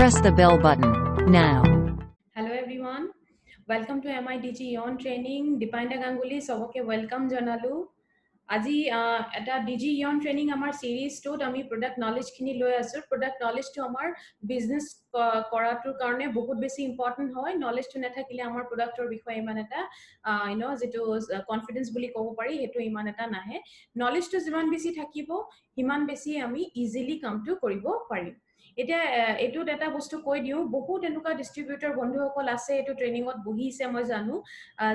Press the bell button now. Hello everyone, welcome to MIDG Eon Training. Dipanda Ganguly সবকে welcome জানালো আজি এটা ডিজি Eon training আমাৰ সিৰিজটোত আমি প্ৰডাক্ট নলেজখিনি লৈ আছো প্ৰডাক্ট নলেজটো আমাৰ বিজনেস কৰাটোৰ কাৰণে বহুত বেছি ইম্পৰ্টেন্ট হয় নলেজটো নাথাকিলে আমাৰ প্ৰডাক্টৰ বিষয়ে ইমান এটা যেটো কনফিডেন্স বুলি ক'ব পাৰি হেতু ইমান এটা নাহে নলেজটো যিমান বেছি থাকিব হিমান বেছি আমি ইজিলি কামটো কৰিব পাৰিম এটা এটুত এটা বস্তু কৈ দিও বহুত এনেকুৱা ডিস্ট্ৰিবিউটৰ বন্ধুসকল আছে এটো ট্ৰেইনিংত বহিছে মই জানো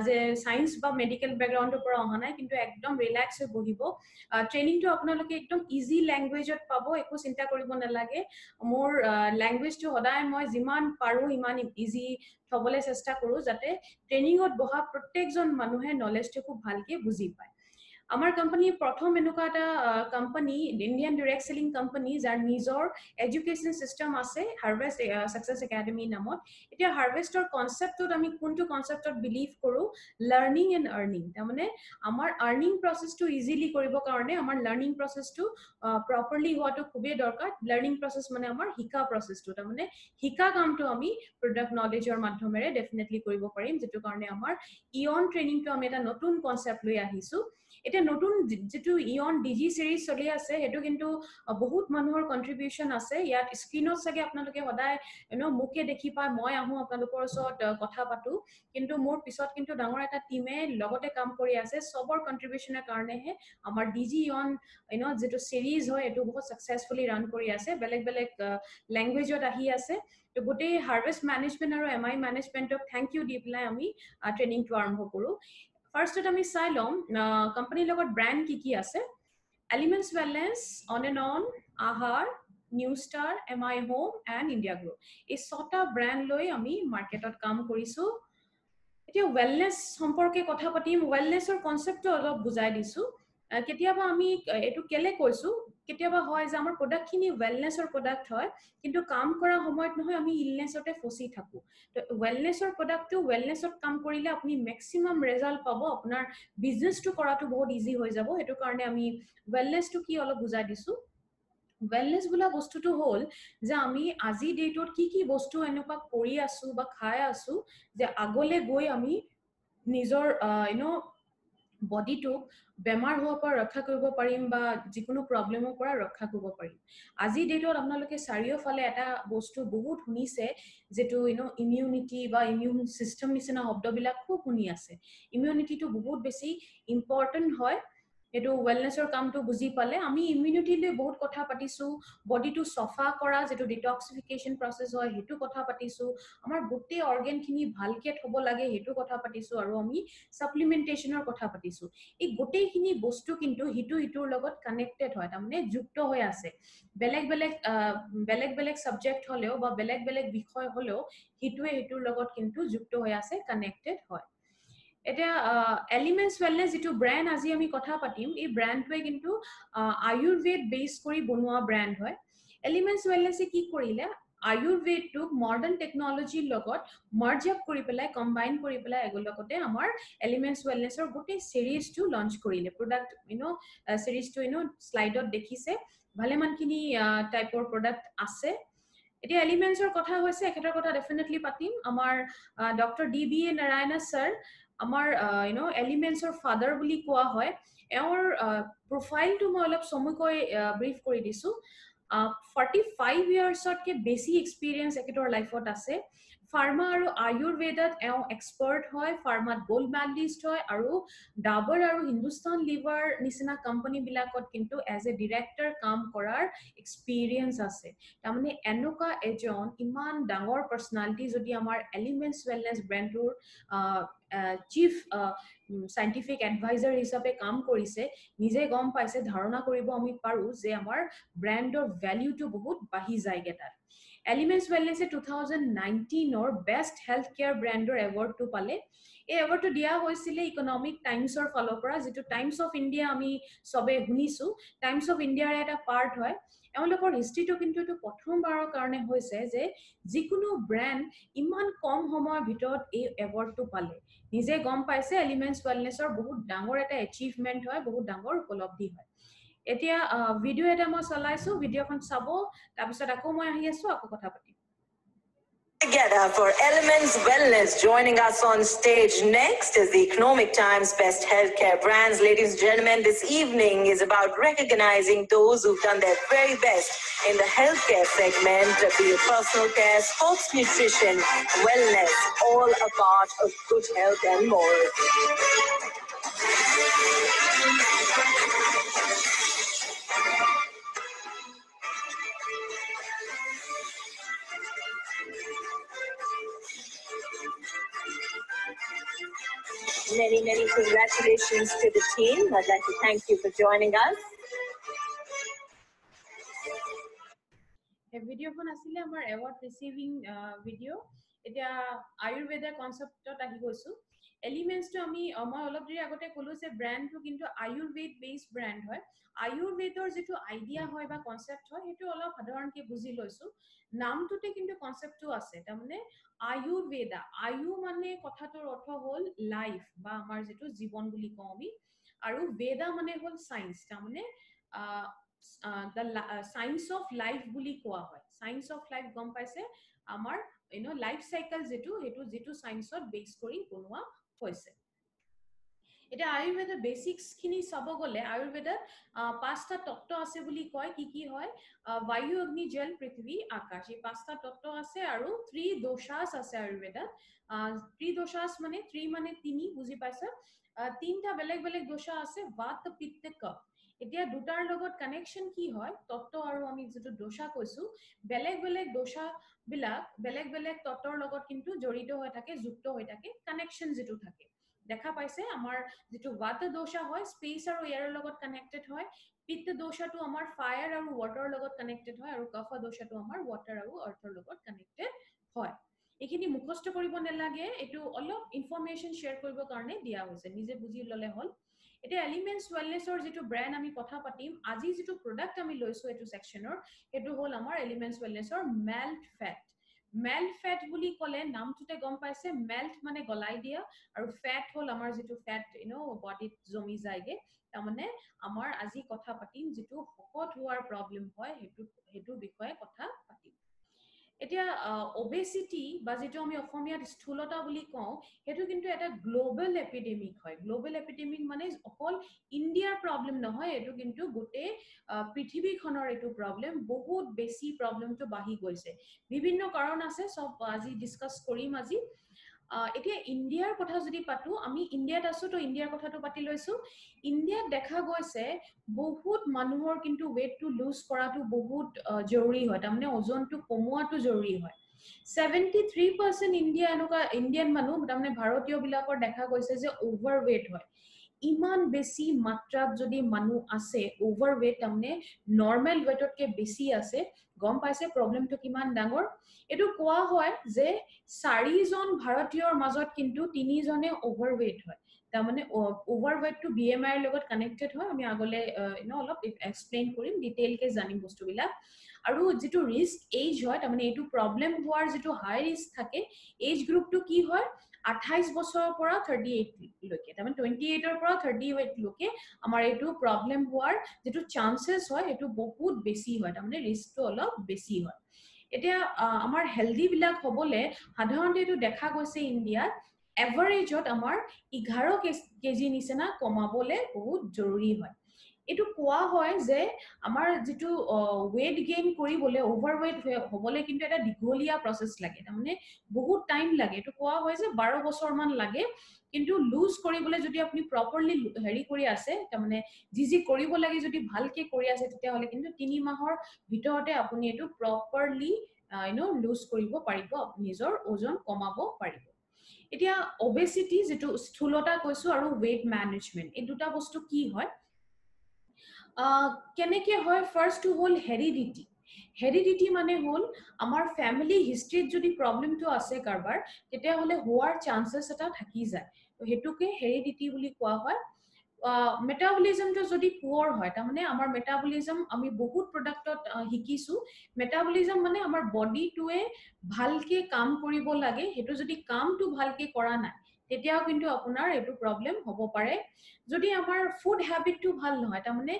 যে সায়েন্স বা মেডিকেল ব্যাকগ্ৰাউণ্ডৰ পৰা অহা নাই কিন্তু একদম ৰিল্যাক্স হৈ বহিব ট্ৰেইনিংটো আপোনালোকে একদম ইজি ল্যাঙ্গুৱেজত পাব একো চিন্তা কৰিব নালাগে মোৰ ল্যাঙ্গুৱেজটো সদায় মই যিমান পাৰো ইমান ইজি থবলৈ চেষ্টা কৰো যাতে ট্ৰেইনিংত বহা প্ৰত্যেকজন মানুহে নলেজটো খুব ভালকে বুজি পায় আমাৰ কোম্পানী প্ৰথম এনেকুৱা এটা company Indian direct selling company যাৰ নিজৰ এডুকেশন সিস্টেম আছে হাৰভেষ্ট সাকসেস একাডেমি নামত এতিয়া হাৰভেষ্টৰ কনসেপ্টত আমি কোনটো কনসেপ্টত বিলিভ কৰো লাৰ্নিং এণ্ড আৰ্নিং তাৰমানে আমাৰ আৰ্নিং প্ৰসেসটো ইজিলি কৰিব কাৰণে আমাৰ লাৰ্নিং প্ৰসেসটো প্ৰপাৰলি হোৱাটো খুবেই দৰকাৰ লাৰ্নিং প্ৰসেস মানে আমাৰ শিকা প্ৰসেসটো তাৰমানে শিকা কামটো আমি প্ৰডাক্ট নলেজৰ মাধ্যমেৰে ডেফিনেটলি কৰিব পাৰিম যেটো কাৰণে আমাৰ ইয়ন ট্ৰেইনিংটো আমি এটা নতুন কনসেপ্ট লৈ আহিছো এটা নতুন যেটো ইয়ন ডিজি সিৰিজ চলি আছে হেতু কিন্তু বহুত মানুহৰ কন্ট্ৰিবিউশন আছে ইয়াত স্ক্ৰিনত সাগে আপোনালোকে সদায় মুকে দেখি পায় মই আহো আপোনালোকৰ ওচৰত কথা পাতো কিন্তু মোৰ পিছত কিন্তু ডাঙৰ এটা টিমে লগতে কাম কৰি আছে সবৰ কন্ট্ৰিবিউশনৰ কাৰণেহে আমাৰ ডিজি ইয়ন যেটো সিৰিজ হয় এটো বহুত সাকসেসফুলি ৰান কৰি আছে বেলেগ বেলেগ ল্যাঙ্গুৱেজত আহি আছে তো গোটেই হাৰভেষ্ট মেনেজমেন্ট আৰু এমআই মেনেজমেন্টক থ্যাংক ইউ দি পেলাই আমি ট্ৰেইনিংটো আৰম্ভ কৰো ফাৰ্ষ্টত আমি চাই লম কোম্পানীৰ লগত ব্ৰ্যান্ড কি আছে Elements Wellness On and On Aahar New Star MI Home and India Grow এই ছটা ব্ৰ্যান্ড লৈ আমি মাৰ্কেটত কাম কৰিছো এতিয়া ওয়েলনেস সম্পৰ্কে কথা পাতিম ওয়েলনেসৰ কনসেপ্টটো অলপ বুজাই দিছো কেতিয়াবা আমি এটো কেলে কৈছো কেতিয়াবা হয় যে আমাৰ প্ৰডাক্টখিনি ওয়েলনেসৰ প্ৰডাক্ট হয় কিন্তু কাম কৰা সময়ত নহয় আমি ইলনেসতে ফসি থাকো তো ওয়েলনেসৰ প্ৰডাক্টটো ওয়েলনেসত কাম কৰিলে আপুনি ম্যাক্সিমাম ৰিজাল্ট পাব আপোনাৰ বিজনেসটো কৰাটো বহুত ইজি হৈ যাব হেতু কাৰণে আমি ওয়েলনেসটো কি অলপ বুজাই দিছো ওয়েলনেস বুলা বস্তুটো হল যে আমি আজি ডেটত কি বস্তু এনেকুৱা কৰি আছো বা খাই আছো যে আগলে গৈ আমি নিজৰ বডিটো বেমাৰ হোৱাৰ পৰা ৰক্ষা কৰিব পাৰিম বা যিকোনো প্ৰবলেমৰ পৰা ৰক্ষা কৰিব পাৰিম আজি ডেটত আপোনালোকে চাৰিওফালে এটা বস্তু বহুত শুনিছে যেটো ইমিউনিটি বা ইমিউন সিস্টেম নিচিনা শব্দবিলাক খুব শুনি আছে ইমিউনিটিটো বহুত বেছি ইম্পৰ্টেন্ট হয় এটো ওয়েলনেসৰ কামটো বুজি পালে আমি ইমিউনিটি লৈ বহুত কথা পাতিছো বডিটো সফা কৰা যেটো ডিটক্সিফিকেশন প্ৰসেস হয় হেতু কথা পাতিছো আমাৰ গোটেই অৰ্গানখিনি ভালকে থব লাগে হেতু কথা পাতিছো আৰু আমি সাপ্লিমেন্টেশনৰ কথা পাতিছো এই গোটেইখিনি বস্তু কিন্তু হিটুৰ লগত কানেক্টেড হয় তাৰমানে যুক্ত হৈ আছে বেলেগ বেলেগ সাবজেক্ট হলেও বা বেলেগ বেলেগ বিষয় হলেও হিটুৰ লগত কিন্তু যুক্ত হৈ আছে কানেক্টেড হয় এটা এলিমেন্টছ ওয়েলনেস যেটো ব্র্যান্ড আজি আমি কথা পাতিম এই ব্ৰ্যান্ডটোৱে কিন্তু আয়ুৰ্বেদ বেস কৰি বনোৱা ব্ৰ্যান্ড হয় এলিমেন্টছ ওয়েলনেসে কি কৰিলে আয়ুৰ্বেদটোক মডাৰ্ন টেকনলজিৰ লগত মাৰ্জ আপ কৰি পেলাই কম্বাইন কৰি পেলাই লগতে আমাৰ এলিমেন্টছ ওয়েলনেসৰ গোটেই সিৰিজটো লঞ্চ কৰিলে প্ৰডাক্ট সিৰিজটো স্লাইডত দেখিছে ভালেমানখিনি টাইপৰ প্ৰডাক্ট আছে এতিয়া এলিমেন্টছৰ কথা হৈছে একেটাৰ কথা ডেফিনেটলি পাতিম আমাৰ ডক্টৰ DBA নাৰায়ণা স্যাৰ আমাৰ এলিমেন্টছৰ ফাদাৰ বুলি কোৱা হয় এওঁৰ প্ৰফাইলটো মই অলপ চমুকৈ ব্ৰিফ কৰি দিছো 45 ইয়াৰ্ছতকে বেছি এক্সপেৰিয়েন্স একেটাৰ লাইফত আছে ফাৰ্মা আৰু আয়ুৰ্বেদত এওঁ এক্সপাৰ্ট হয় ফাৰ্মাত গোল্ড মেডালিষ্ট হয় আৰু ডাবৰ আৰু হিন্দুস্তান লিভাৰ নিচিনা কোম্পানী বিলাকত কিন্তু এজ এ ডিৰেক্টৰ কাম কৰাৰ এক্সপেৰিয়েন্স আছে তাৰমানে এনেকুৱা এজন ইমান ডাঙৰ পাৰ্সনালিটি যদি আমাৰ এলিমেন্টছ ওয়েলনেস ব্ৰ্যান্ডৰ চিফ সাইন্টিফিক এডভাইজাৰ হিচাপে কাম কৰিছে নিজে গম পাইছে ধাৰণা কৰিব আমি পাৰো যে আমাৰ ব্ৰ্যান্ডৰ ভ্যালুটো বহুত বাঢ়ি যায়গে তাত এলিমেন্টছ ওয়েলনেসে 2019 বেষ্ট হেলথ কেয়াৰ ব্ৰ্যান্ডৰ এৱাৰ্ডটো পালে এই এৱাৰ্ডটো দিয়া হৈছিল ইকোনমিক টাইমছৰ ফালৰ পৰা যেটো টাইমছ অফ ইণ্ডিয়া আমি সবে শুনিছো টাইমছ অফ ইণ্ডিয়াৰ এটা পাৰ্ট হয় এওঁলোকৰ হিষ্ট্ৰীটো কিন্তু এটো প্ৰথমবাৰৰ কাৰণে হৈছে যে যিকোনো ব্ৰ্যান্ড ইমান কম সময়ৰ ভিতৰত এই এৱাৰ্ডটো পালে নিজে গম পাইছে এলিমেন্টছ ওয়েলনেসৰ বহুত ডাঙৰ এটা এচিভমেন্ট হয় বহুত ডাঙৰ উপলব্ধি হয় এতিয়া ভিডিও এটা মই চলাইছো ভিডিওখন চাব তাৰ পিছত আকৌ মই আহি আছো আকৌ কথা পাতিম Together for Elements Wellness. Joining us on stage next is the Economic Times Best Healthcare Brands. Ladies and gentlemen, this evening is about recognizing those who've done their very best in the healthcare segment, be it personal care, sports nutrition, wellness, all a part of good health and more. Many congratulations to the team. I'd like to thank you for joining us. A video phone asile amar award receiving video. Eta Ayurveda concept ot ahi goisu. Elements to ami moi olop diri agote kolu se brand to kintu Ayurved based brand hoy. Ayurvedor jetu idea hoy ba concept hoy hetu olop sadharan ke buzi loisu. Naam tute kintu concept to ase tamane Ayurveda. Ayu mane kothator ortho hol life ba amar jetu jibon buli ko ami aru Veda mane hol science tamane science of life বুলি কোৱা হয় science of life গম পাইছে আমাৰ life cycle যেটো সায়েন্সত base কৰি বনোৱা হৈছে এটা আয়ুৰ্বেদৰ বেসিক্স খিনি চাব গলে আয়ুৰ্বেদত পাঁচটা তত্ত্ব আছে বুলি কয় কি হয় বায়ু অগ্নি জল পৃথিৱী আকাশ এই পাঁচটা তত্ত্ব আছে আৰু ত্ৰিদোষাস আছে আয়ুৰ্বেদত ত্ৰিদোষাস মানে ত্ৰি মানে তিনি বুজি পাইছে তিনটা বেলেগ বেলেগ দোষা আছে বাত পিত্ত কফ এতিয়া দুটাৰ লগত কানেকশন কি হয় তত্ত্ব আৰু আমি যেটো দোষা কৈছো বেলেগ বেলেগ দোষা বিলাক বেলেগ বেলেগ তত্ত্বৰ লগত কিন্তু জড়িত হৈ থাকে যুক্ত হৈ থাকে কানেকশন যেটো থাকে দেখা পাইছে আমাৰ যেটো বাত দোষা হয় স্পেস আৰু এয়াৰৰ লগত কানেক্টেড হয় পিত্ত দোষাটো আমাৰ ফায়াৰ আৰু ওয়াটাৰৰ লগত কানেক্টেড হয় আৰু কফ দোষাটো আমাৰ ওয়াটাৰ আৰু আৰ্থৰ লগত কানেক্টেড হয় এখিনি মুখস্থ কৰিব নালাগে এটো অলপ ইনফৰমেশন শেয়াৰ কৰিব কাৰণে দিয়া হৈছে নিজে বুজি ললে হল এটা এলিমেন্টস ওয়েলনেছৰ যেটো ব্ৰ্যান্ড আমি কথা পাতিম আজি যেটো প্ৰডাক্ট আমি লৈছো এটো সেকশনৰ এটো হল আমাৰ এলিমেন্টস ওয়েলনেছৰ মেল্ট ফেট বুলি কলে নামটোতে গম পাইছে মেল্ট মানে গলাই দিয়া আৰু ফেট হল আমাৰ যেটো ফেট বডিত জমি যায়গে তাৰমানে আমাৰ আজি কথা পাতিম যেটো শকত হোৱাৰ প্ৰবলেম হয় হেতু বিষয়ে কথা পাতিম এতিয়া ওবেসিটি বা যেটো আমি অসমীয়াত স্থূলতা বুলি কওঁ হেতু কিন্তু এটা গ্লোবাল এপিডেমিক হয় গ্লোবাল এপিডেমিক মানে অকল ইন্ডিয়াৰ প্ৰবলেম নহয় এটো কিন্তু গোটে পৃথিৱীখনৰ এটো প্ৰবলেম বহুত বেছি প্ৰবলেমটো বাঢ়ি গৈছে বিভিন্ন কাৰণ আছে সব আজি ডিসকাস কৰিম আজি এতিয়া ইন্ডিয়াৰ কথা যদি পাতো আমি ইন্ডিয়াত আছো তো ইন্ডিয়াৰ কথাটো পাতি লৈছো ইন্ডিয়াত দেখা গৈছে বহুত মানুহৰ কিন্তু weight to lose কৰাটো বহুত জৰুৰী হয় তাৰমানে ওজনটো কমোৱাটো জৰুৰী হয় 73% ইন্ডিয়ান মানুহ তাৰমানে ভাৰতীয় বিলাকৰ দেখা গৈছে যে ওভাৰৱেট হয় ইমান বেছি মাত্ৰাত যদি মানুহ আছে ওভাৰৱেট তাৰমানে নৰ্মেল ওয়েটতকে বেছি আছে গম পাইছে প্ৰবলেমটো কিমান ডাঙৰ এটো কোৱা হয় যে 4 জন ভাৰতীয়ৰ মাজত কিন্তু 3 জনে ওভাৰৱেট হয় তাৰমানে ওভাৰৱেট টু বিএমআই ৰ লগত কানেক্টেড হয় আমি আগলে অলপ এক্সপ্লেইন কৰিম ডিটেইল কে জানিম বস্তুবিলাক আৰু যেটো ৰিস্ক এজ হয় তাৰমানে এটো প্ৰবলেম হোৱাৰ যেটো হাই ৰিস্ক থাকে এজ গ্ৰুপটো কি হয় 28 বছৰৰ পৰা 38 লৈকে তাৰমানে 28 ৰ পৰা 38 লৈকে আমাৰ এটো প্ৰবলেম হোৱাৰ যেটো চান্সেস হয় এটো বহুত বেছি হয় তাৰমানে ৰিস্কটো অলপ বেছি হয় এতিয়া আমাৰ হেলদি বিলাক হবলে সাধাৰণতে এটো দেখা গৈছে ইন্ডিয়াত এভাৰেজত আমাৰ 11 কেজি নিচিনা কমাবলে বহুত জৰুৰী হয় এটো কোৱা হয় যে আমাৰ যেটো weight gain কৰিবলে ওভাৰৱেট হবলে কিন্তু এটা দীঘলীয়া প্ৰসেস লাগে তাৰমানে বহুত টাইম লাগে এটো কোৱা হয় যে 12 বছৰ মান লাগে কিন্তু লুজ কৰিবলে যদি আপুনি প্ৰপাৰলি হেৰি কৰি আছে তাৰমানে যি কৰিব লাগে যদি ভালকে কৰি আছে তেতিয়া হলে কিন্তু 3 মাহৰ ভিতৰতে আপুনি এটো প্ৰপাৰলি লুজ কৰিব পাৰিব নিজৰ ওজন কমাব পাৰিব এতিয়া ওবেসিটি যেটো স্থূলতা কৈছো আৰু weight management এই দুটা বস্তু কি হয় কেনেকে হয় ফাৰ্স্ট টু হল হেৰিডিটি মানে হল আমাৰ ফ্যামিলি হিষ্ট্ৰীত যদি প্ৰবলেমটো আছে কাৰবাৰ তেতিয়া হলে হোৱাৰ চান্সেস এটা থাকি যায় তো হেতুকে হেৰিডিটি বুলি কোৱা হয় মেটাবলিজমটো যদি পুৱাৰ হয় তাৰমানে আমাৰ মেটাবলিজম আমি বহুত প্ৰডাক্টত শিকিছো মেটাবলিজম মানে আমাৰ বডিটোৱে ভালকে কাম কৰিব লাগে হেতু যদি কামটো ভালকে কৰা নাই তেতিয়াও কিন্তু আপোনাৰ এটো প্ৰবলেম হ'ব পাৰে যদি আমাৰ ফুড হ্যাবিটটো ভাল নহয় তাৰমানে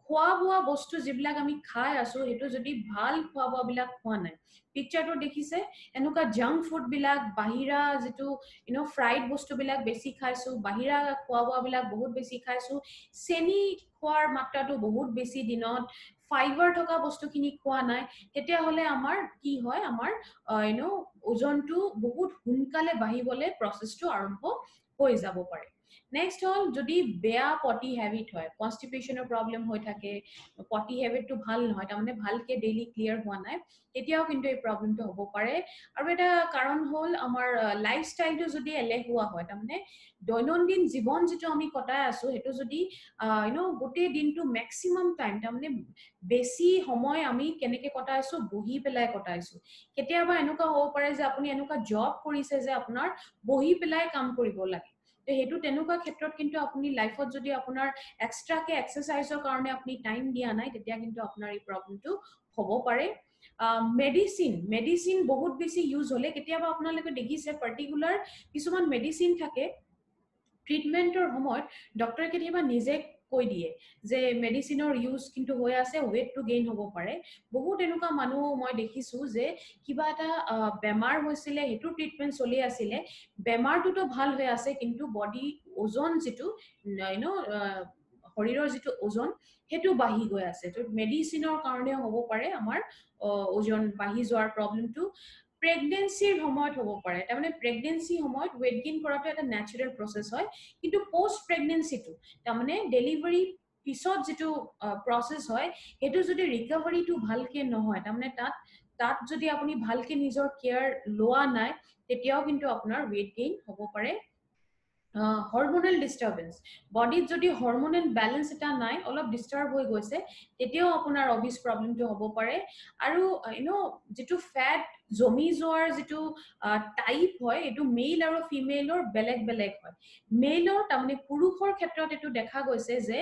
খোৱা বোৱা বস্তু যিবিলাক আমি খাই আছো হেতু যদি ভাল খোৱা বোৱা বিলাক খোৱা নাই পিকচাৰটো দেখিছে এনেকুৱা জাংক ফুড বিলাক বাহিৰা যেটো ফ্ৰাইড বস্তু বিলাক বেছি খাইছো বাহিৰা খোৱা বোৱা বিলাক বহুত বেছি খাইছো চেনি খোৱাৰ মাত্ৰাটো বহুত বেছি দিনত ফাইবাৰ থকা বস্তুখিনি খোৱা নাই তেতিয়া হলে আমাৰ কি হয় আমাৰ ওজনটো বহুত সোনকালে বাঢ়িবলে প্ৰচেছটো আৰম্ভ হৈ যাব পাৰে নেক্সট হল যদি বেয়া পটি হ্যাবিট হয় কনস্টিপেশনৰ প্ৰবলেম হৈ থাকে পটি হ্যাবিটটো ভাল নহয় তাৰমানে ভালকে ডেইলি ক্লিয়াৰ হোৱা নাই তেতিয়াও কিন্তু এই প্ৰবলেমটো হ'ব পাৰে আৰু এটা কাৰণ হল আমাৰ লাইফষ্টাইলটো যদি এলেহুৱা হয় তাৰমানে দৈনন্দিন জীৱন যেটো আমি কটাই আছো হেতু যদি গোটেই দিনটো ম্যাক্সিমাম টাইম তাৰমানে বেছি সময় আমি কেনেকে কটাইছো বহি পেলাই কটাইছো কেতিয়াবা এনেকুৱা হ'ব পাৰে যে আপুনি এনেকুৱা জব কৰিছে যে আপোনাৰ বহি পেলাই কাম কৰিব লাগে তো হেতু তেনেকুৱা ক্ষেত্ৰত কিন্তু আপুনি লাইফত যদি আপোনাৰ এক্সট্ৰাকে এক্সাৰসাইজৰ কাৰণে আপুনি টাইম দিয়া নাই তেতিয়া কিন্তু আপোনাৰ এই প্ৰবলেমটো হ'ব পাৰে মেডিসিন বহুত বেছি ইউজ হলে কেতিয়াবা আপোনালোকে দেখিছে পাৰ্টিকুলাৰ কিছুমান মেডিসিন থাকে ট্ৰিটমেন্টৰ সময়ত ডক্টৰে কেতিয়াবা নিজে কৈ দিয়ে যে মেডিসিনৰ ইউজ কিন্তু হৈ আছে ওয়েট টু গেইন হ'ব পাৰে বহুত এনেকুৱা মানুহ মই দেখিছো যে কিবা এটা বেমাৰ হৈছিলে হেতু ট্ৰিটমেন্ট চলি আছিলে বেমাৰটোতো ভাল হৈ আছে কিন্তু বডি ওজন যেটো শৰীৰৰ যেটো ওজন হেতু বাঢ়ি গৈ আছে তো মেডিসিনৰ কাৰণে হ'ব পাৰে আমাৰ ওজন বাঢ়ি যোৱাৰ প্ৰবলেমটো প্ৰেগনেন্সিৰ সময়ত হ'ব পাৰে তাৰমানে প্ৰেগনেন্সি সময়ত ওয়েট গেইন কৰাটো এটা ন্যাচাৰাল প্ৰসেস হয় কিন্তু পোষ্ট প্ৰেগনেন্সিটো তাৰমানে ডেলিভাৰী পিছত যেটো প্ৰসেস হয় হেতু যদি ৰিকভাৰীটো ভালকে নহয় তাৰমানে তাত যদি আপুনি ভালকে নিজৰ কেয়াৰ লোৱা নাই তেতিয়াও কিন্তু আপোনাৰ ওয়েট গেইন হ'ব পাৰে হৰমোনাল ডিস্টাৰবেন্স বডিত যদি হৰমোনাল ব্যালেন্স এটা নাই অলপ ডিস্টাৰ্ব হৈ গৈছে তেতিয়াও আপোনাৰ অবিস প্ৰবলেমটো হ'ব পাৰে আৰু যেটো ফ্যাট জমি যোৱাৰ যেটো টাইপ হয় এটো মেল আৰু ফিমেলৰ বেলেগ বেলেগ হয় মেলৰ তাৰমানে পুৰুষৰ ক্ষেত্ৰত এটো দেখা গৈছে যে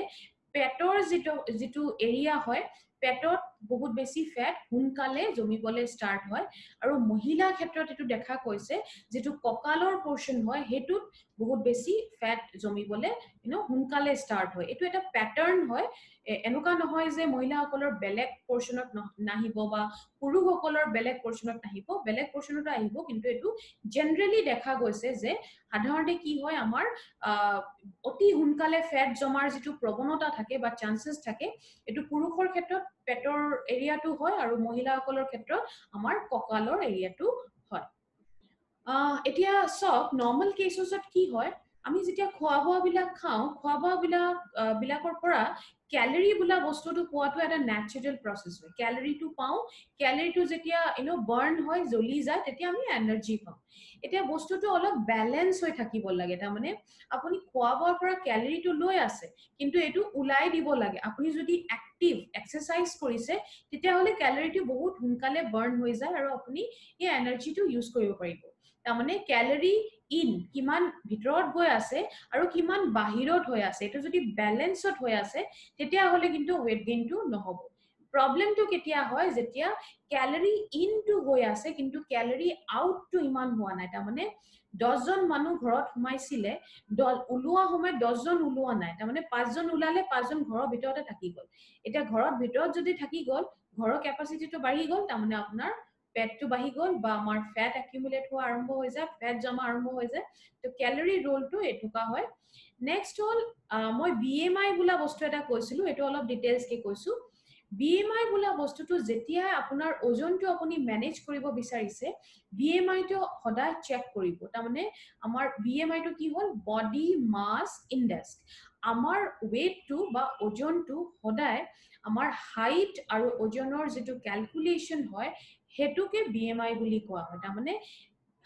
পেটৰ যেটো এৰিয়া হয় পেটত বহুত বেছি ফ্যাট হুনকালে জমিবলে স্টাৰ্ট হয় আৰু মহিলা ক্ষেত্ৰত এটো দেখা গৈছে যেটো ককালৰ পোৰশন হয় হেতুত বহুত বেছি ফ্যাট জমিবলে হুনকালে স্টাৰ্ট হয় এটো এটা প্যাটাৰ্ন হয় এনেকুৱা নহয় যে মহিলাসকলৰ বেলেগ পোৰশনত নাহিব বা পুৰুষসকলৰ বেলেগ পোৰশনত নাহিব বেলেগ পোৰশনত আহিব কিন্তু এটো জেনাৰেলি দেখা গৈছে যে সাধাৰণতে কি হয় আমাৰ অতি হুনকালে ফ্যাট জমাৰ যেটো প্ৰৱণতা থাকে বা চান্সেস থাকে এটো পুৰুষৰ ক্ষেত্ৰত পেটৰ এৰিয়াটো হয় আৰু মহিলাসকলৰ ক্ষেত্ৰত আমাৰ ককালৰ এৰিয়াটো হয় এতিয়া সব নৰ্মাল কেসছত কি হয় আমি যেতিয়া খোৱা বোৱা বিলাক খাও খোৱা বোৱা বিলাকৰ পৰা ক্যালোৰি বুলা বস্তুটো পোৱাটো এটা ন্যাচাৰাল প্ৰসেস হয় ক্যালোৰিটো পাও ক্যালোৰিটো যেতিয়া বাৰ্ন হয় জ্বলি যায় তেতিয়া আমি এনাৰ্জি পাও এতিয়া বস্তুটো অলপ ব্যালেন্স হৈ থাকিব লাগে তাৰমানে আপুনি খোৱা বোৱাৰ পৰা ক্যালোৰিটো লৈ আছে কিন্তু এটো উলাই দিব লাগে আপুনি যদি এক্টিভ এক্সাৰসাইজ কৰিছে তেতিয়া হলে ক্যালোৰিটো বহুত হুনকালে বাৰ্ন হৈ যায় আৰু আপুনি এই এনাৰ্জিটো ইউজ কৰিব পাৰিব তাৰমানে ক্যালোৰি ইন কিমান ভিতৰত গৈ আছে আৰু কিমান বাহিৰত হৈ আছে এটো যদি ব্যালেন্সত হৈ আছে তেতিয়া হলে কিন্তু ওয়েট গেইনটো নহব প্ৰবলেমটো কেতিয়া হয় যেতিয়া ক্যালোৰি ইনটো হৈ আছে কিন্তু ক্যালোৰি আউটটো ইমান হোৱা নাই তাৰমানে 10 জন মানুহ ঘৰত সোমাইছিলে উলোৱা সময়ত 10 জন উলোৱা নাই তাৰমানে 5 জন উলালে 5 জন ঘৰৰ ভিতৰতে থাকি গল এতিয়া ঘৰৰ ভিতৰত যদি থাকি গল ঘৰৰ ক্যাপাসিটিটো বাঢ়ি গল তাৰমানে আপোনাৰ পেটটো বাঢ়ি গল বা আমাৰ ফ্যাট অ্যাকুমুলেট হোৱা আৰম্ভ হৈ যায় ফ্যাট জমা আৰম্ভ হৈ যায় তো ক্যালোৰি ৰোলটো এটুকা হয় নেক্সট হল মই বিএমআই বুলা বস্তু এটা কৈছিলো এটো অলপ ডিটেইলস কে কৈছো বিএমআই বুলা বস্তুটো যেতিয়া আপোনাৰ ওজনটো আপুনি মেনেজ কৰিব বিচাৰিছে বিএমআইটো সদায় চেক কৰিব তাৰমানে আমাৰ বিএমআইটো কি হল বডি মাস ইনডেক্স আমাৰ ওয়েটটো বা ওজনটো সদায় আমাৰ হাইট আৰু ওজনৰ যেটো ক্যালকুলেশন হয় হেতুকে বিএমআই বুলি কোৱা হয় তাৰমানে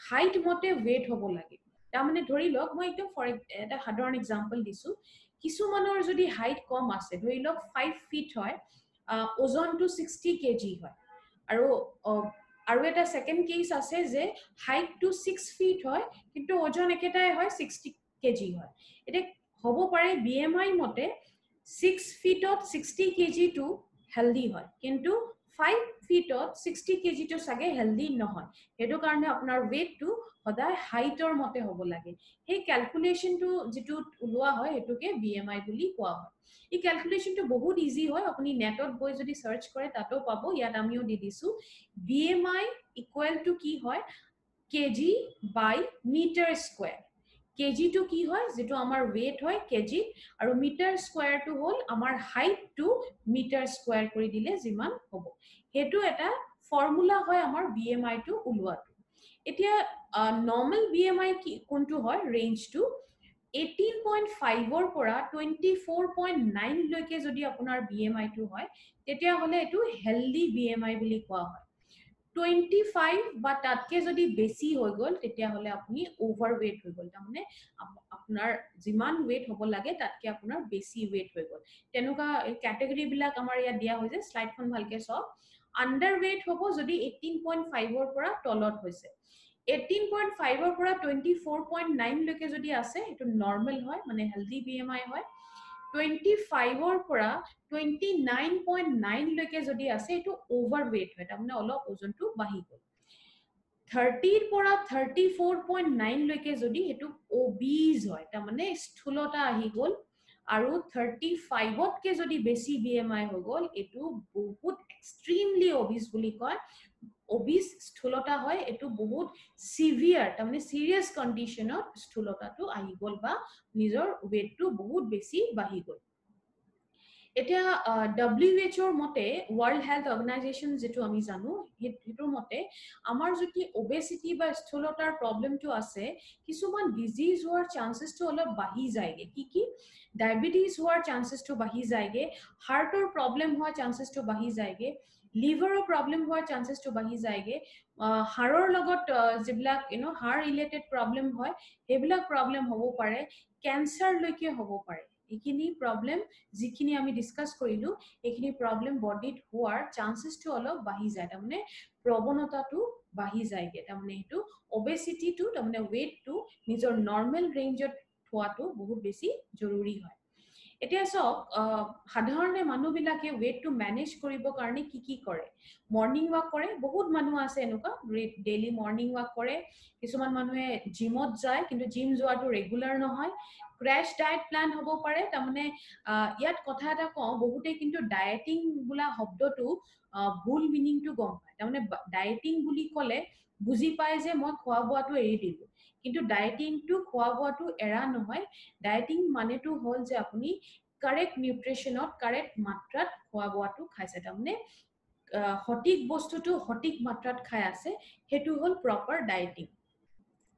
হাইট মতে ওয়েট হ'ব লাগে তাৰমানে ধৰি লওক মই একদম ফৰ এটা সাধাৰণ এক্সাম্পল দিছো কিছুমানৰ যদি হাইট কম আছে ধৰি লওক 5 ফিট হয় ওজনটো 60 কেজি হয় আৰু এটা সেকেন্ড কেস আছে যে হাইট টু 6 ফিট হয় কিন্তু ওজন একেটাই হয় 60 কেজি হয় এটা হ'ব পাৰে বিএমআই মতে 6 ফিটত 60 কেজি টু হেলদি হয় কিন্তু 5 ফিটত 60 কেজি তো সাগে হেলদি নহয় হেতু কাৰণে আপোনাৰ weight টো সদায় হাইটৰ মতে হ'ব লাগে সেই ক্যালকুলেশন টো যেটো উলোৱা হয় হেতুকে BMI বুলি কোৱা হয় এই ক্যালকুলেশন টো বহুত ইজি হয় আপুনি নেটত গৈ যদি সার্চ কৰে তাতো পাবো ইয়াত আমিও দি দিছো BMI ইকুৱেল টু কি হয় কেজি বাই মিটাৰ স্কয়াৰ কেজি টু কি হয় যেটো আমাৰ weight হয় কেজি আৰু মিটাৰ স্কয়াৰ টু হল আমাৰ হাইট টু মিটাৰ স্কয়াৰ কৰি দিলে যিমান হ'ব হেতু এটা ফৰ্মুলা হয় আমাৰ BMI টু উলোৱাটো এতিয়া নৰ্মাল BMI কি কোনটো হয় ৰেঞ্জ টু 18.5 ৰ পৰা 24.9 লৈকে যদি আপোনাৰ BMI টু হয় তেতিয়া হলে এটো হেলদি BMI বুলি কোৱা হয় 25 বা তাতকে যদি বেছি হৈ গল তেতিয়া হলে আপুনি ওভাৰৱেট হৈ গল তাৰমানে আপোনাৰ যিমান weight হ'ব লাগে তাতকে আপোনাৰ বেছি weight হৈ গল তেনুকা ক্যাটাগৰী বিলাক আমাৰ ইয়া দিয়া হৈছে স্লাইডখন ভালকে সব আন্ডাৰৱেট হ'ব যদি 18.5 ৰ পৰা তলত হৈছে 18.5 ৰ পৰা 24.9 লৈকে যদি আছে এটো নৰ্মাল হয় মানে হেলদি BMI হয় 25 ৰ পৰা 29.9 লৈকে যদি আছে এটো ওভাৰৱেট হয় তাৰমানে অলপ ওজনটো বাঢ়ি গল 30 ৰ পৰা 34.9 লৈকে যদি এটো ওবিজ হয় তাৰমানে স্থূলতা আহি গল আৰু 35 তকে যদি বেছি BMI হৈ গল এটো বহুত এক্সট্ৰিমলি ওবিজ বুলি কয় ওবিজ স্থূলতা হয় এটো বহুত সিভিয়াৰ তাৰমানে সিৰিয়াস কন্ডিশনত স্থূলতাটো আহি গল বা নিজৰ ওয়েটটো বহুত বেছি বাঢ়ি গল এতিয়া WHO ৰ মতে ওয়াৰ্ল্ড হেলথ অৰ্গানাইজেশন যেটো আমি জানো হেতুৰ মতে আমাৰ যদি ওবেসিটি বা স্থূলতাৰ প্ৰবলেমটো আছে কিছুমান ডিজিজ হোৱাৰ চান্সেসটো অলপ বাঢ়ি যায়গে কি ডায়াবেটিস হোৱাৰ চান্সেসটো বাঢ়ি যায়গে হাৰ্টৰ প্ৰবলেম হোৱাৰ চান্সেসটো বাঢ়ি যায়গে লিভাৰৰ প্ৰবলেম হোৱাৰ চান্সেসটো বাঢ়ি যায়গে হাড়ৰ লগত যিবিলাক হাড় ৰিলেটেড প্ৰবলেম হয় হেবিলাক প্ৰবলেম হ'ব পাৰে ক্যান্সাৰ লৈকে হ'ব পাৰে এখিনি প্ৰবলেম যিখিনি আমি ডিসকাস কৰিলো এখিনি প্ৰবলেম বডিত হোৱাৰ চান্সেসটো অলপ বাঢ়ি যায় তাৰমানে প্ৰবণতাটো বাঢ়ি যায়গে তাৰমানে হেতু ওবেসিটিটো তাৰমানে weight নিজৰ নৰ্মাল ৰেঞ্জত থোৱাটো বহুত বেছি জৰুৰী হয় এতিয়া সব সাধাৰণে মানুহ বিলাকে weight মেনেজ কৰিব কাৰণে কি কৰে মৰ্নিং ৱাক কৰে বহুত মানুহ আছে এনেকুৱা ডেইলি মৰ্নিং ৱাক কৰে কিছুমান মানুহে জিমত যায় কিন্তু জিম যোৱাটো ৰেগুলাৰ নহয় ক্ৰ্যাশ ডায়েট প্ল্যান হ'ব পাৰে তাৰমানে ইয়াত কথা এটা কওঁ বহুতে কিন্তু ডায়েটিং বুলা শব্দটো ভুল মিনিংটো গম পায় তাৰমানে ডায়েটিং বুলি ক'লে বুজি পায় যে মই খোৱা বোৱাটো এৰি দিলো কিন্তু ডায়েটিংটো খোৱা বোৱাটো এৰা নহয় ডায়েটিং মানেটো হল যে আপুনি কাৰেক্ট নিউট্ৰিশনত কাৰেক্ট মাত্ৰাত খোৱা বোৱাটো খাইছে তাৰমানে সঠিক বস্তুটো সঠিক মাত্ৰাত খাই আছে হেতু হল প্ৰপাৰ ডায়েটিং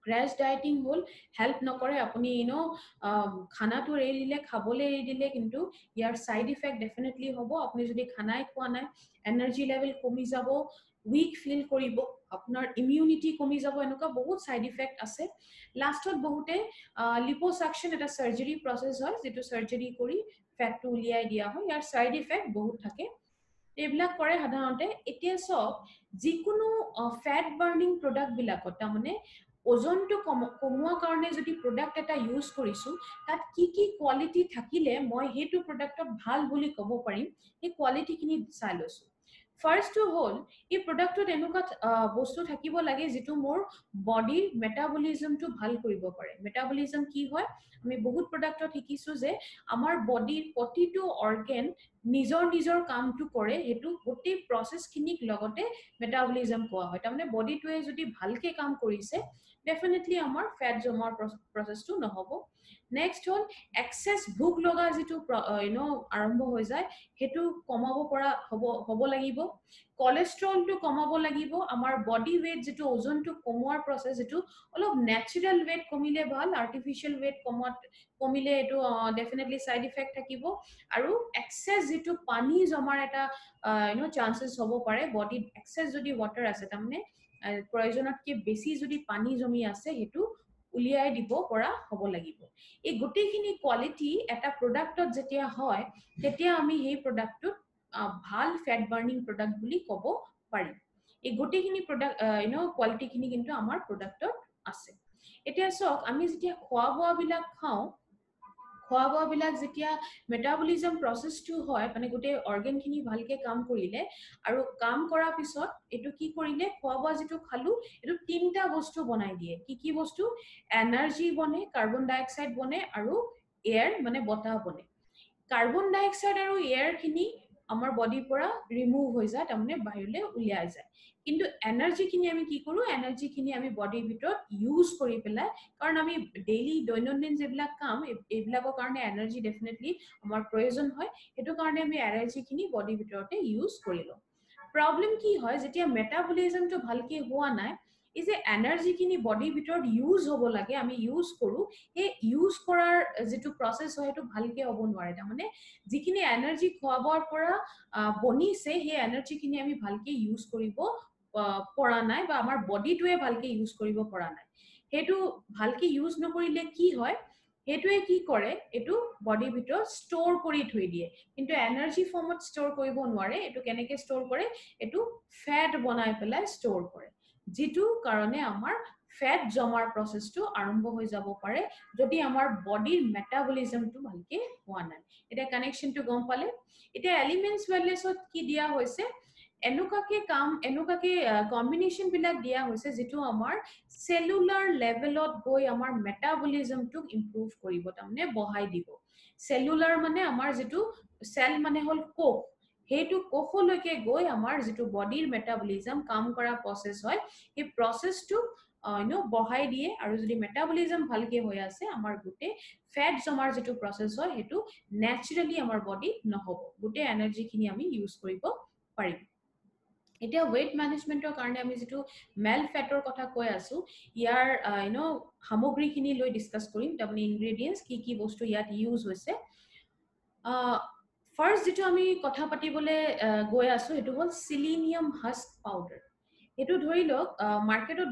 ক্ৰ্যাশ ডায়েটিং হল হেল্প নকৰে আপুনি খানাটো এৰি দিলে খাবলৈ এৰি দিলে কিন্তু ইয়াৰ সাইড ইফেক্ট ডেফিনেটলি হ'ব আপুনি যদি খানাই খোৱা নাই এনাৰ্জি লেভেল কমি যাব উইক ফিল কৰিব আপোনাৰ ইমিউনিটি কমি যাব এনেকুৱা বহুত সাইড ইফেক্ট আছে লাষ্টত বহুতে লিপোসাকশন এটা সাৰ্জাৰি প্ৰসেস হয় যেটো সাৰ্জাৰি কৰি ফেটটো উলিয়াই দিয়া হয় ইয়াৰ সাইড ইফেক্ট বহুত থাকে এইবিলাক কৰে সাধাৰণতে এতিয়া সব যিকোনো ফ্যাট বাৰ্নিং প্ৰডাক্ট বিলাকত তাৰমানে ওজনটো কমোৱাৰ কাৰণে যদি প্ৰডাক্ট এটা ইউজ কৰিছো তাত কি কোৱালিটি থাকিলে মই হেতু প্ৰডাক্টত ভাল বুলি ক'ব পাৰিম এই কোৱালিটি খিনি চাই লৈছো ফাৰ্স্ট টু হল এই প্ৰডাক্টত এনেকুৱা বস্তু থাকিব লাগে যেটো মোৰ বডিৰ মেটাবলিজমটো ভাল কৰিব পাৰে মেটাবলিজম কি হয় আমি বহুত প্ৰডাক্টত শিকিছো যে আমাৰ বডিৰ প্ৰতিটো অৰ্গান নিজৰ কামটো কৰে হেতু গোটেই প্ৰসেস খিনিক লগতে মেটাবলিজম কোৱা হয় তাৰমানে বডিটোৱে যদি ভালকে কাম কৰিছে ডেফিনেটলি আমাৰ ফ্যাট জমাৰ প্ৰসেসটো নহব নেক্সট হল এক্সেস ভুক লগা যেটো আৰম্ভ হৈ যায় হেতু কমাব পৰা হ'ব লাগিব কোলেষ্ট্ৰলটো কমাব লাগিব আমাৰ বডি weight যেটো ওজনটো কমোৱাৰ প্ৰসেস যেটো অলপ ন্যাচাৰাল weight কমিলে ভাল আৰ্টিফিশিয়াল weight কমিলে এটো ডেফিনেটলি সাইড ইফেক্ট থাকিব আৰু এক্সেস যেটো পানী জমাৰ এটা চান্সেস হ'ব পাৰে বডিত এক্সেস যদি ওয়াটাৰ আছে তাৰমানে প্ৰয়োজনতকৈ বেছি যদি পানী জমি আছে হেতু উলিয়াই দিব পৰা হ'ব লাগিব এই গোটেইখিনি কোৱালিটি এটা প্ৰডাক্টত যেতিয়া হয় তেতিয়া আমি এই প্ৰডাক্টটোত ভাল ফ্যাট বাৰ্নিং প্ৰোডাক্ট বুলি ক'ব পাৰিম এই গোটেইখিনি প্ৰডাক্ট কোৱালিটি খিনি কিন্তু আমাৰ প্ৰডাক্টত আছে এতিয়া সক আমি যেতিয়া খোৱা বোৱা বিলাক খাওঁ খোৱা বোৱাবিলাক যেতিয়া মেটাবলিজম প্ৰসেসটো হয় মানে গোটেই অৰ্গানখিনি ভালকে কাম কৰিলে আৰু কাম কৰাৰ পিছত এটো কি কৰিলে খোৱা বোৱা যেটো খালু এটো তিনটা বস্তু বনাই দিয়ে কি বস্তু এনাৰ্জি বনে কাৰ্বন ডাই অক্সাইড বনে আৰু এয়াৰ মানে বতাহ বনে কাৰ্বন ডাই অক্সাইড আৰু এয়াৰ খিনি আমাৰ বডিৰ পৰা ৰিমুভ হৈ যায় তাৰমানে বাহিৰলৈ উলিয়াই যায় কিন্তু এনাৰ্জি খিনি আমি কি কৰো এনাৰ্জি খিনি আমি বডিৰ ভিতৰত ইউজ কৰি পেলাই কাৰণ আমি ডেইলি দৈনন্দিন যেবিলাক কাম এইবিলাকৰ কাৰণে এনাৰ্জি ডেফিনেটলি আমাৰ প্ৰয়োজন হয় হেতু কাৰণে আমি এনাৰ্জি খিনি বডিৰ ভিতৰতে ইউজ কৰিলো প্ৰবলেম কি হয় যেতিয়া মেটাবলিজমটো ভালকে হোৱা নাই এই যে এনাৰ্জি খিনি বডিৰ ভিতৰত ইউজ হ'ব লাগে আমি ইউজ কৰো এই ইউজ কৰাৰ যেটো প্ৰসেস হয় হেতু ভালকে হ'ব নোৱাৰে তাৰমানে যিখিনি এনাৰ্জি খোৱাবৰ পৰা বনিছে সেই এনাৰ্জি খিনি আমি ভালকে ইউজ কৰিব পৰা নাই বা আমাৰ বডিটোৱে ভালকে ইউজ কৰিব পৰা নাই হেতু ভালকে ইউজ নকৰিলে কি হয় হেতুৱে কি কৰে এটো বডিৰ ভিতৰত ষ্টৰ কৰি থৈ দিয়ে কিন্তু এনাৰ্জি ফৰ্মত ষ্টৰ কৰিব নোৱাৰে এটো কেনেকে ষ্টৰ কৰে এটো ফেট বনাই পেলাই ষ্টৰ কৰে যেটো কাৰণে আমাৰ ফেট জমাৰ প্ৰসেসটো আৰম্ভ হৈ যাব পাৰে যদি আমাৰ বডিৰ মেটাবলিজমটো ভালকে হোৱা নাই এটা কানেকশনটো গম পালে এটা এলিমেন্টস ওয়েলনেছত কি দিয়া হৈছে এনুকাকে কম্বিনেশন বিলাক দিয়া হৈছে যেটো আমাৰ সেলুলাৰ লেভেলত গৈ আমাৰ মেটাবলিজমটো ইমপ্ৰুভ কৰিব তাৰমানে বঢ়াই দিব সেলুলাৰ মানে আমাৰ যেটো সেল মানে হল কোষ হেতু কোষলৈকে গৈ আমাৰ যেটো বডিৰ মেটাবলিজম কাম কৰা প্ৰসেস হয় এই প্ৰসেসটো বঢ়াই দিয়ে আৰু যদি মেটাবলিজম ভালকে হৈ আছে আমাৰ গুটে ফেট জমাৰ যেটো প্ৰসেস হয় হেতু ন্যাচাৰালি আমাৰ বডি নহব গুটে এনাৰ্জি খিনি আমি ইউজ কৰিব পাৰিম এতিয়া weight managementৰ কাৰণে আমি যেটো মেল ফেটৰ কথা কৈ আছো ইয়াৰ সামগ্ৰীখিনি লৈ ডিসকাস কৰিম তাৰমানে ইনগ্ৰেডিয়েন্টস কি বস্তু ইয়াত ইউজ হৈছে ফাৰ্স্ট যেটো আমি কথা পাতিবলে গৈ আছো হেতু হল সিলিনিয়াম হাস্ক পাউডাৰ এটো ধৰি লওক মাৰ্কেটত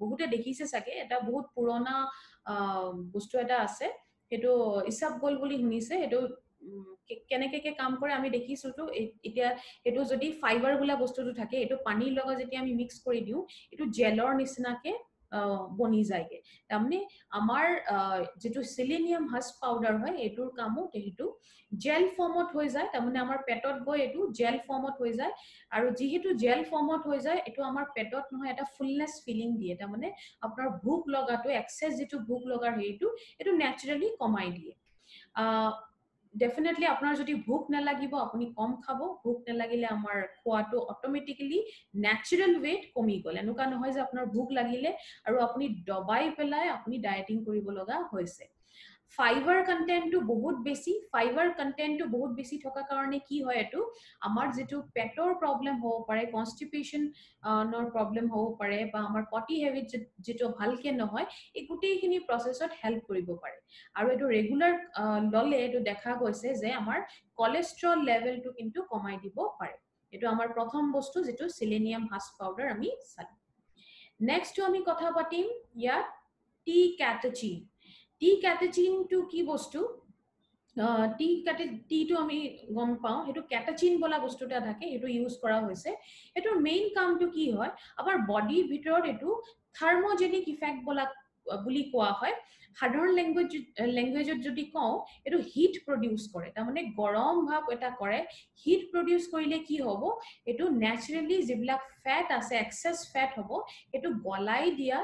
বহুতে দেখিছে সাকে এটা বহুত পুৰণা বস্তু এটা আছে হেতু ইসাব গোল বুলি শুনিছে হেতু কেনেকে কাম কৰে আমি দেখিছো তো এতিয়া হেতু যদি ফাইবাৰ গুলা বস্তুটো থাকে এটো পানীৰ লগত যেতিয়া আমি মিক্স কৰি দিও এটো জেলৰ নিচিনাকে বনি যায়গে তাৰমানে আমাৰ যেটো সিলিনিয়াম হাস্ক পাউডাৰ হয় এটোৰ কামো হেতু জেল ফৰ্মত হৈ যায় তাৰমানে আমাৰ পেটত গৈ এটো জেল ফৰ্মত হৈ যায় আৰু যেহেতু জেল ফৰ্মত হৈ যায় এটো আমাৰ পেটত নহয় এটা ফুলনেস ফিলিং দিয়ে তাৰমানে আপোনাৰ ভুক লগাটো এক্সেস যেটো ভুক লগাৰ হেতু এটো ন্যাচাৰালি কমাই দিয়ে definitely আপোনাৰ যদি ভুক নালাগিব আপুনি কম খাব ভুক নালাগিলে আমাৰ খোৱাটো অটোমেটিক্যালি ন্যাচাৰাল ওয়েট কমি গল এনুকা নহয় যে আপোনাৰ ভুক লাগিলে আৰু আপুনি দবাই পেলাই আপুনি ডায়েটিং কৰিব লগা হৈছে ফাইবাৰ কন্টেন্টটো বহুত বেছি থকা কাৰণে কি হয় এটো আমাৰ যেটো পেটৰ প্ৰবলেম হ'ব পাৰে কনস্টিপেশন নৰ প্ৰবলেম হ'ব পাৰে বা আমাৰ পটি হেবিট যেটো ভালকে নহয় এই গুটেইখিনি প্ৰসেসত হেল্প কৰিব পাৰে আৰু এটো ৰেগুলাৰ ললে এটো দেখা গৈছে যে আমাৰ কোলেষ্ট্ৰল লেভেলটো কিন্তু কমাই দিব পাৰে এটো আমাৰ প্ৰথম বস্তু যেটো সিলিনিয়াম হাস্ক পাউডাৰ আমি চালো নেক্সট আমি কথা পাতিম ইয়াত টি ক্যাটেচিন টি ক্যাটেচিন টু কি বস্তু টি টু আমি গম পাও হেতু ক্যাটেচিন বলা বস্তুটা থাকে হেতু ইউজ কৰা হৈছে হেতু মেইন কামটো কি হয় আমাৰ বডিৰ ভিতৰত এটু থাৰ্মোজেনিক ইফেক্ট বুলি কোৱা হয় সাধাৰণ ল্যাঙ্গুৱেজত যদি কও এটু হিট প্ৰডিউস কৰে তাৰমানে গৰম ভাব এটা কৰে হিট প্ৰডিউস কৰিলে কি হ'ব এটু ন্যাচাৰালি যিবিলাক ফ্যাট আছে এক্সেস ফ্যাট হ'ব এটু গলাই দিয়া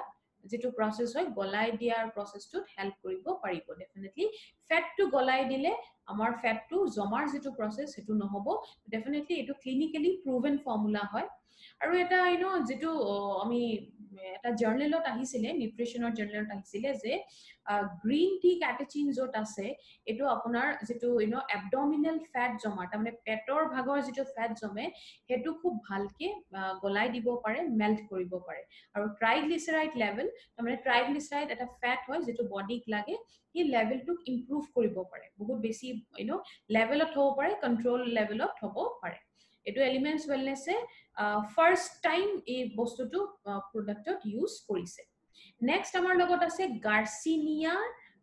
যেটো প্ৰসেস হয় গলাই দিয়াৰ প্ৰসেসটোত হেল্প কৰিব পাৰিব ডেফিনেটলি ফ্যাটটো গলাই দিলে আমাৰ ফ্যাটটো জমাৰ যেটো প্ৰসেস হেতু নহব ডেফিনেটলি এটু ক্লিনিক্যালি প্ৰুভেন ফৰ্মুলা হয় আৰু এটা যেটো আমি এটা জাৰ্নালত আহিছিলে নিউট্ৰিশনৰ জাৰ্নালত আহিছিলে যে গ্ৰীন টি ক্যাটেচিন যত আছে এটো আপোনাৰ যেটো এবডমিনাল ফ্যাট জমা তাৰমানে পেটৰ ভাগৰ যেটো ফ্যাট জমে হেতু খুব ভালকে গলাই দিব পাৰে মেল্ট কৰিব পাৰে আৰু ট্ৰাইগ্লিসাৰাইড লেভেল তাৰমানে ট্ৰাইগ্লিসাৰাইড এটা ফ্যাট হয় যেটো বডিক লাগে এই লেভেলটো ইমপ্ৰুভ কৰিব পাৰে বহুত বেছি লেভেলত হ'ব পাৰে কন্ট্ৰোল লেভেলত হ'ব পাৰে এটো এলিমেন্টস ওয়েলনেছে ফাৰ্স্ট টাইম এই বস্তুটো প্ৰডাক্টত ইউজ কৰিছে নেক্সট আমাৰ লগত আছে গাৰ্চিনিয়া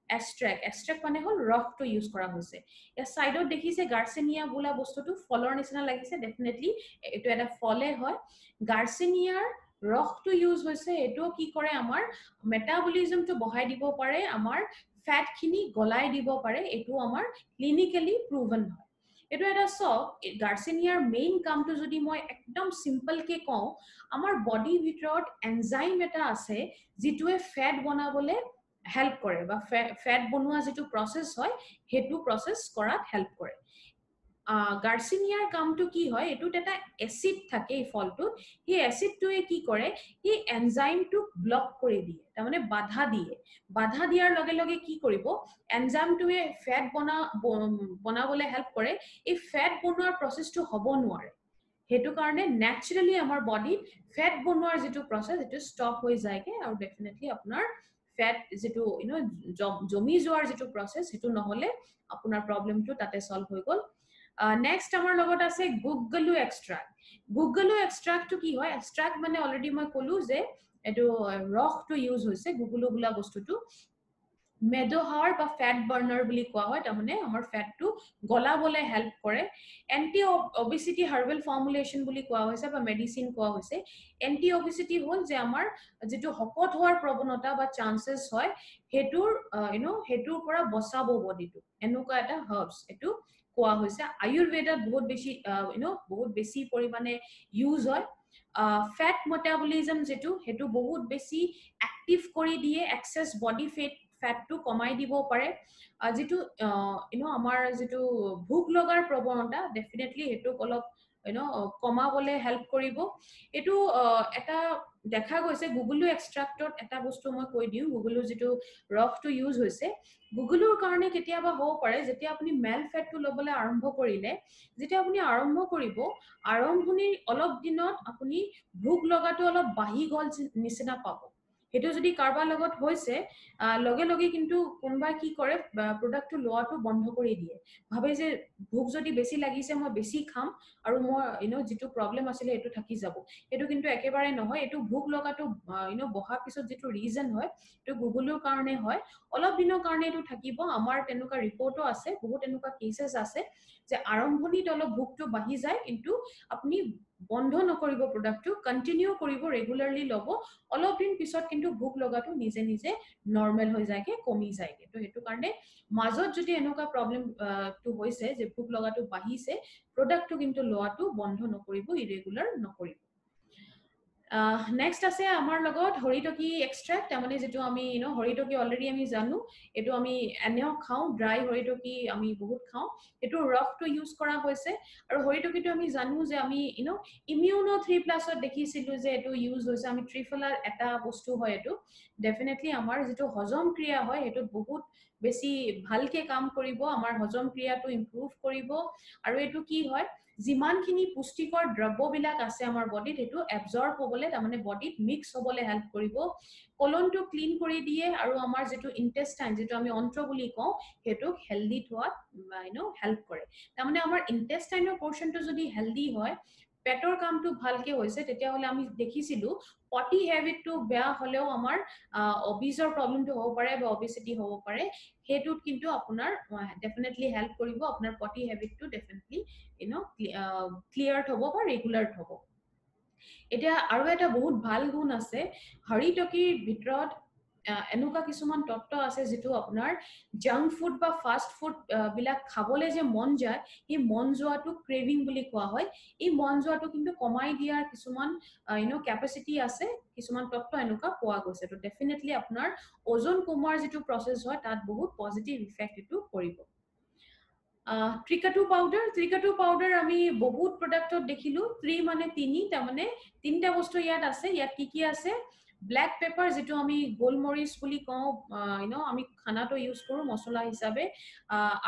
এক্সট্ৰাক্ট মানে হল ৰসটো ইউজ কৰা হৈছে এ সাইডত দেখিছে গাৰ্চিনিয়া বোলা বস্তুটো ফলৰ নিচিনা লাগিছে ডেফিনেটলি এটো এটা ফলে হয় গাৰ্চিনিয়াৰ ৰসটো ইউজ হৈছে এটো কি কৰে আমাৰ মেটাবলিজমটো বঢ়াই দিব পাৰে আমাৰ ফ্যাট খিনি গলাই দিব পাৰে এটো আমাৰ ক্লিনিক্যালি প্ৰুভন হয় এটো এটা সব গাৰ্চিনিয়াৰ মেইন কামটো যদি মই একদম সিম্পল কে কওঁ আমাৰ বডি ভিতৰত এনজাইম এটা আছে যিটোৱে ফ্যাট বনাবলে হেল্প কৰে বা ফ্যাট বনোৱা যেটো প্ৰসেস হয় হেতু প্ৰসেস কৰাত হেল্প কৰে গাৰ্চিনিয়াৰ কামটো কি হয় এটুত এটা এসিড থাকে এই ফলটোত এই এসিডটোৱে কি কৰে এই এনজাইমটো ব্লক কৰি দিয়ে তাৰ মানে বাধা দিয়াৰ লগে লগে কি কৰিব এনজাইমটোৱে ফ্যাট বনাবলে হেল্প কৰে এই ফ্যাট বনোৱাৰ প্ৰসেসটো হ'ব নোৱাৰে হেতু কাৰণে ন্যাচাৰালি আমাৰ বডিত ফ্যাট বনোৱাৰ যেটো প্ৰসেস এটো ষ্টপ হৈ যায়গে আৰু ডেফিনেটলি আপোনাৰ ফ্যাট যেটো জমি যোৱাৰ যেটো প্ৰসেস হেতু নহলে আপোনাৰ প্ৰবলেমটো তাতে সলভ হৈ গল নেক্সট আমাৰ লগত আছে গুগলু এক্সট্ৰাক্ট গুগলু এক্সট্ৰাক্টটো কি হয় এক্সট্ৰাক্ট মানে অলৰেডি মই কলো যে এটো ৰসটো ইউজ হৈছে গুগলু বুলা বস্তুটো মেডোহাৰ বা ফ্যাট বাৰ্নাৰ বুলি কোৱা হয় তাৰমানে আমাৰ ফ্যাটটো গলাবলে হেল্প কৰে এন্টি অবেসিটি হাৰ্বাল ফৰ্মুলেশন বুলি কোৱা হৈছে বা মেডিসিন কোৱা হৈছে এন্টি অবেসিটি হল যে আমাৰ যেটো হকত হোৱাৰ প্ৰৱণতা বা চান্সেস হয় হেতুৰ হেতুৰ পৰা বচাব বডিটো এনেকুৱা এটা হাৰ্বস এটো কোৱা হৈছে আয়ুৰ্বেদত বহুত বেছি পৰিমাণে ইউজ হয় ফ্যাট মেটাবলিজম যেটো হেতু বহুত বেছি অ্যাক্টিভ কৰি দিয়ে এক্সেস বডি ফ্যাটটো কমাই দিব পাৰে যেটো আমাৰ যেটো ভোক লগাৰ প্ৰৱণতা ডেফিনেটলি হেতু অলপ কমাবলে হেল্প কৰিব এটো এটা দেখা গৈছে গুগলু এক্সট্ৰাক্টত এটা বস্তু মই কৈ দিও গুগলু যেটো ৰসটো ইউজ হৈছে গুগলুৰ কাৰণে কেতিয়াবা হ'ব পাৰে যেতিয়া আপুনি মেল ফ্যাটটো লবলে আৰম্ভ কৰিলে যেতিয়া আপুনি আৰম্ভ কৰিব আৰম্ভণিৰ অলপ দিনত আপুনি ভোক লগাটো অলপ বাঢ়ি গল নিচিনা পাব হেতু যদি কাৰবা লগত হৈছে লগে লগে কিন্তু কোনবা কি কৰে প্ৰডাক্টটো লোৱাটো বন্ধ কৰি দিয়ে ভাবে যে ভোক যদি বেছি লাগিছে মই বেছি খাম আৰু মই যেটো প্ৰবলেম আছিল এটো থাকি যাব এটো কিন্তু একেবাৰে নহয় এটো ভোক লগাটো বহা পিছত যেটো ৰিজন হয় এটো গুগলুৰ কাৰণে হয় অলপ দিনৰ কাৰণে এটো থাকিব আমাৰ তেনেকুৱা ৰিপৰ্টও আছে বহুত এনেকুৱা কেसेছ আছে যে আৰম্ভণিত অলপ ভোকটো বাঢ়ি যায় কিন্তু আপুনি বন্ধ নকৰিব প্ৰডাক্টটো কন্টিনিউ কৰিব ৰেগুলাৰলি লব অলপ দিন পিছত কিন্তু ভোক লগাটো নিজে নিজে নৰমাল হৈ যায়গে কমি যায়গে তো হেতু কাৰণে মাজত যদি এনেকুৱা প্ৰবলেম তো হৈছে যে ভোক লগাটো বাঢ়িছে প্ৰডাক্টটো কিন্তু লোৱাটো বন্ধ নকৰিব ইৰেগুলাৰ নকৰিব নেক্সট আছে আমাৰ লগত হৰিটকি এক্সট্ৰাক্ট মানে যেটো আমি হৰিটকি অলৰেডি আমি জানো এটো আমি এনেও খাও ড্ৰাই হৰিটকি আমি বহুত খাও এটো ৰসটো ইউজ কৰা হৈছে আৰু হৰিটকিটো আমি জানো যে আমি ইমিউনো 3+ দেখিছিলো যে এটো ইউজ হৈছে আমি ট্ৰিফলাৰ এটা বস্তু হয় এটো ডেফিনেটলি আমাৰ যেটো হজম ক্ৰিয়া হয় এটো বহুত বেছি ভালকে কাম কৰিব আমাৰ হজম ক্ৰিয়াটো ইমপ্ৰুভ কৰিব আৰু এটো কি হয় যিমানখিনি পুষ্টিকৰ দ্ৰব্যবিলাক আছে আমাৰ বডিত এটো এবজৰ্ব হ'বলে তাৰমানে বডিত মিক্স হ'বলে হেল্প কৰিব কলনটো ক্লিন কৰি দিয়ে আৰু আমাৰ যেটো ইন্টেষ্টাইন যেটো আমি অন্ত্ৰ বুলি কওঁ হেতু হেলদি থোৱাত হেল্প কৰে তাৰমানে আমাৰ ইন্টেষ্টাইনৰ পোৰশনটো যদি হেলদি হয় পেটৰ কামটো ভালকে হৈছে তেতিয়া হলে আমি দেখিছিলো পটি হেবিটটো বেয়া হলেও আমাৰ অবিজৰ প্ৰবলেমটো হ'ব পাৰে বা অবিসিটি হ'ব পাৰে হেতুত কিন্তু আপোনাৰ ডেফিনেটলি হেল্প কৰিব আপোনাৰ পটি হেবিটটো ডেফিনেটলি ক্লিয়াৰ হ'ব বা ৰেগুলাৰ হ'ব এটা আৰু এটা বহুত ভাল গুণ আছে হৰিটকিৰ ভিতৰত এনেকুৱা কিছুমান তত্ত্ব আছে যেটো আপোনাৰ জাংক ফুড বা ফাস্ট ফুড বিলাক খাবলে যে মন যায় এই মন যোৱাটো ক্ৰেভিং বুলি কোৱা হয় এই মন যোৱাটো কিন্তু কমাই দিয়াৰ কিছুমান ক্যাপাসিটি আছে কিছুমান তত্ত্ব এনেকুৱা পোৱা গৈছে তো ডেফিনেটলি আপোনাৰ ওজন কমাৰ যেটো প্ৰসেস হয় তাত বহুত পজিটিভ ইফেক্ট এটো কৰিব ট্ৰিকাটু পাউডাৰ আমি বহুত প্ৰডাক্টত দেখিলো 3 মানে 3 তাৰ মানে তিনটা বস্তু ইয়াত আছে ইয়াত কি আছে ব্ল্যাক পেপাৰ যেটো আমি গোলমৰিচ বুলি কওঁ আমি খানাটো ইউজ কৰো মছলা হিচাপে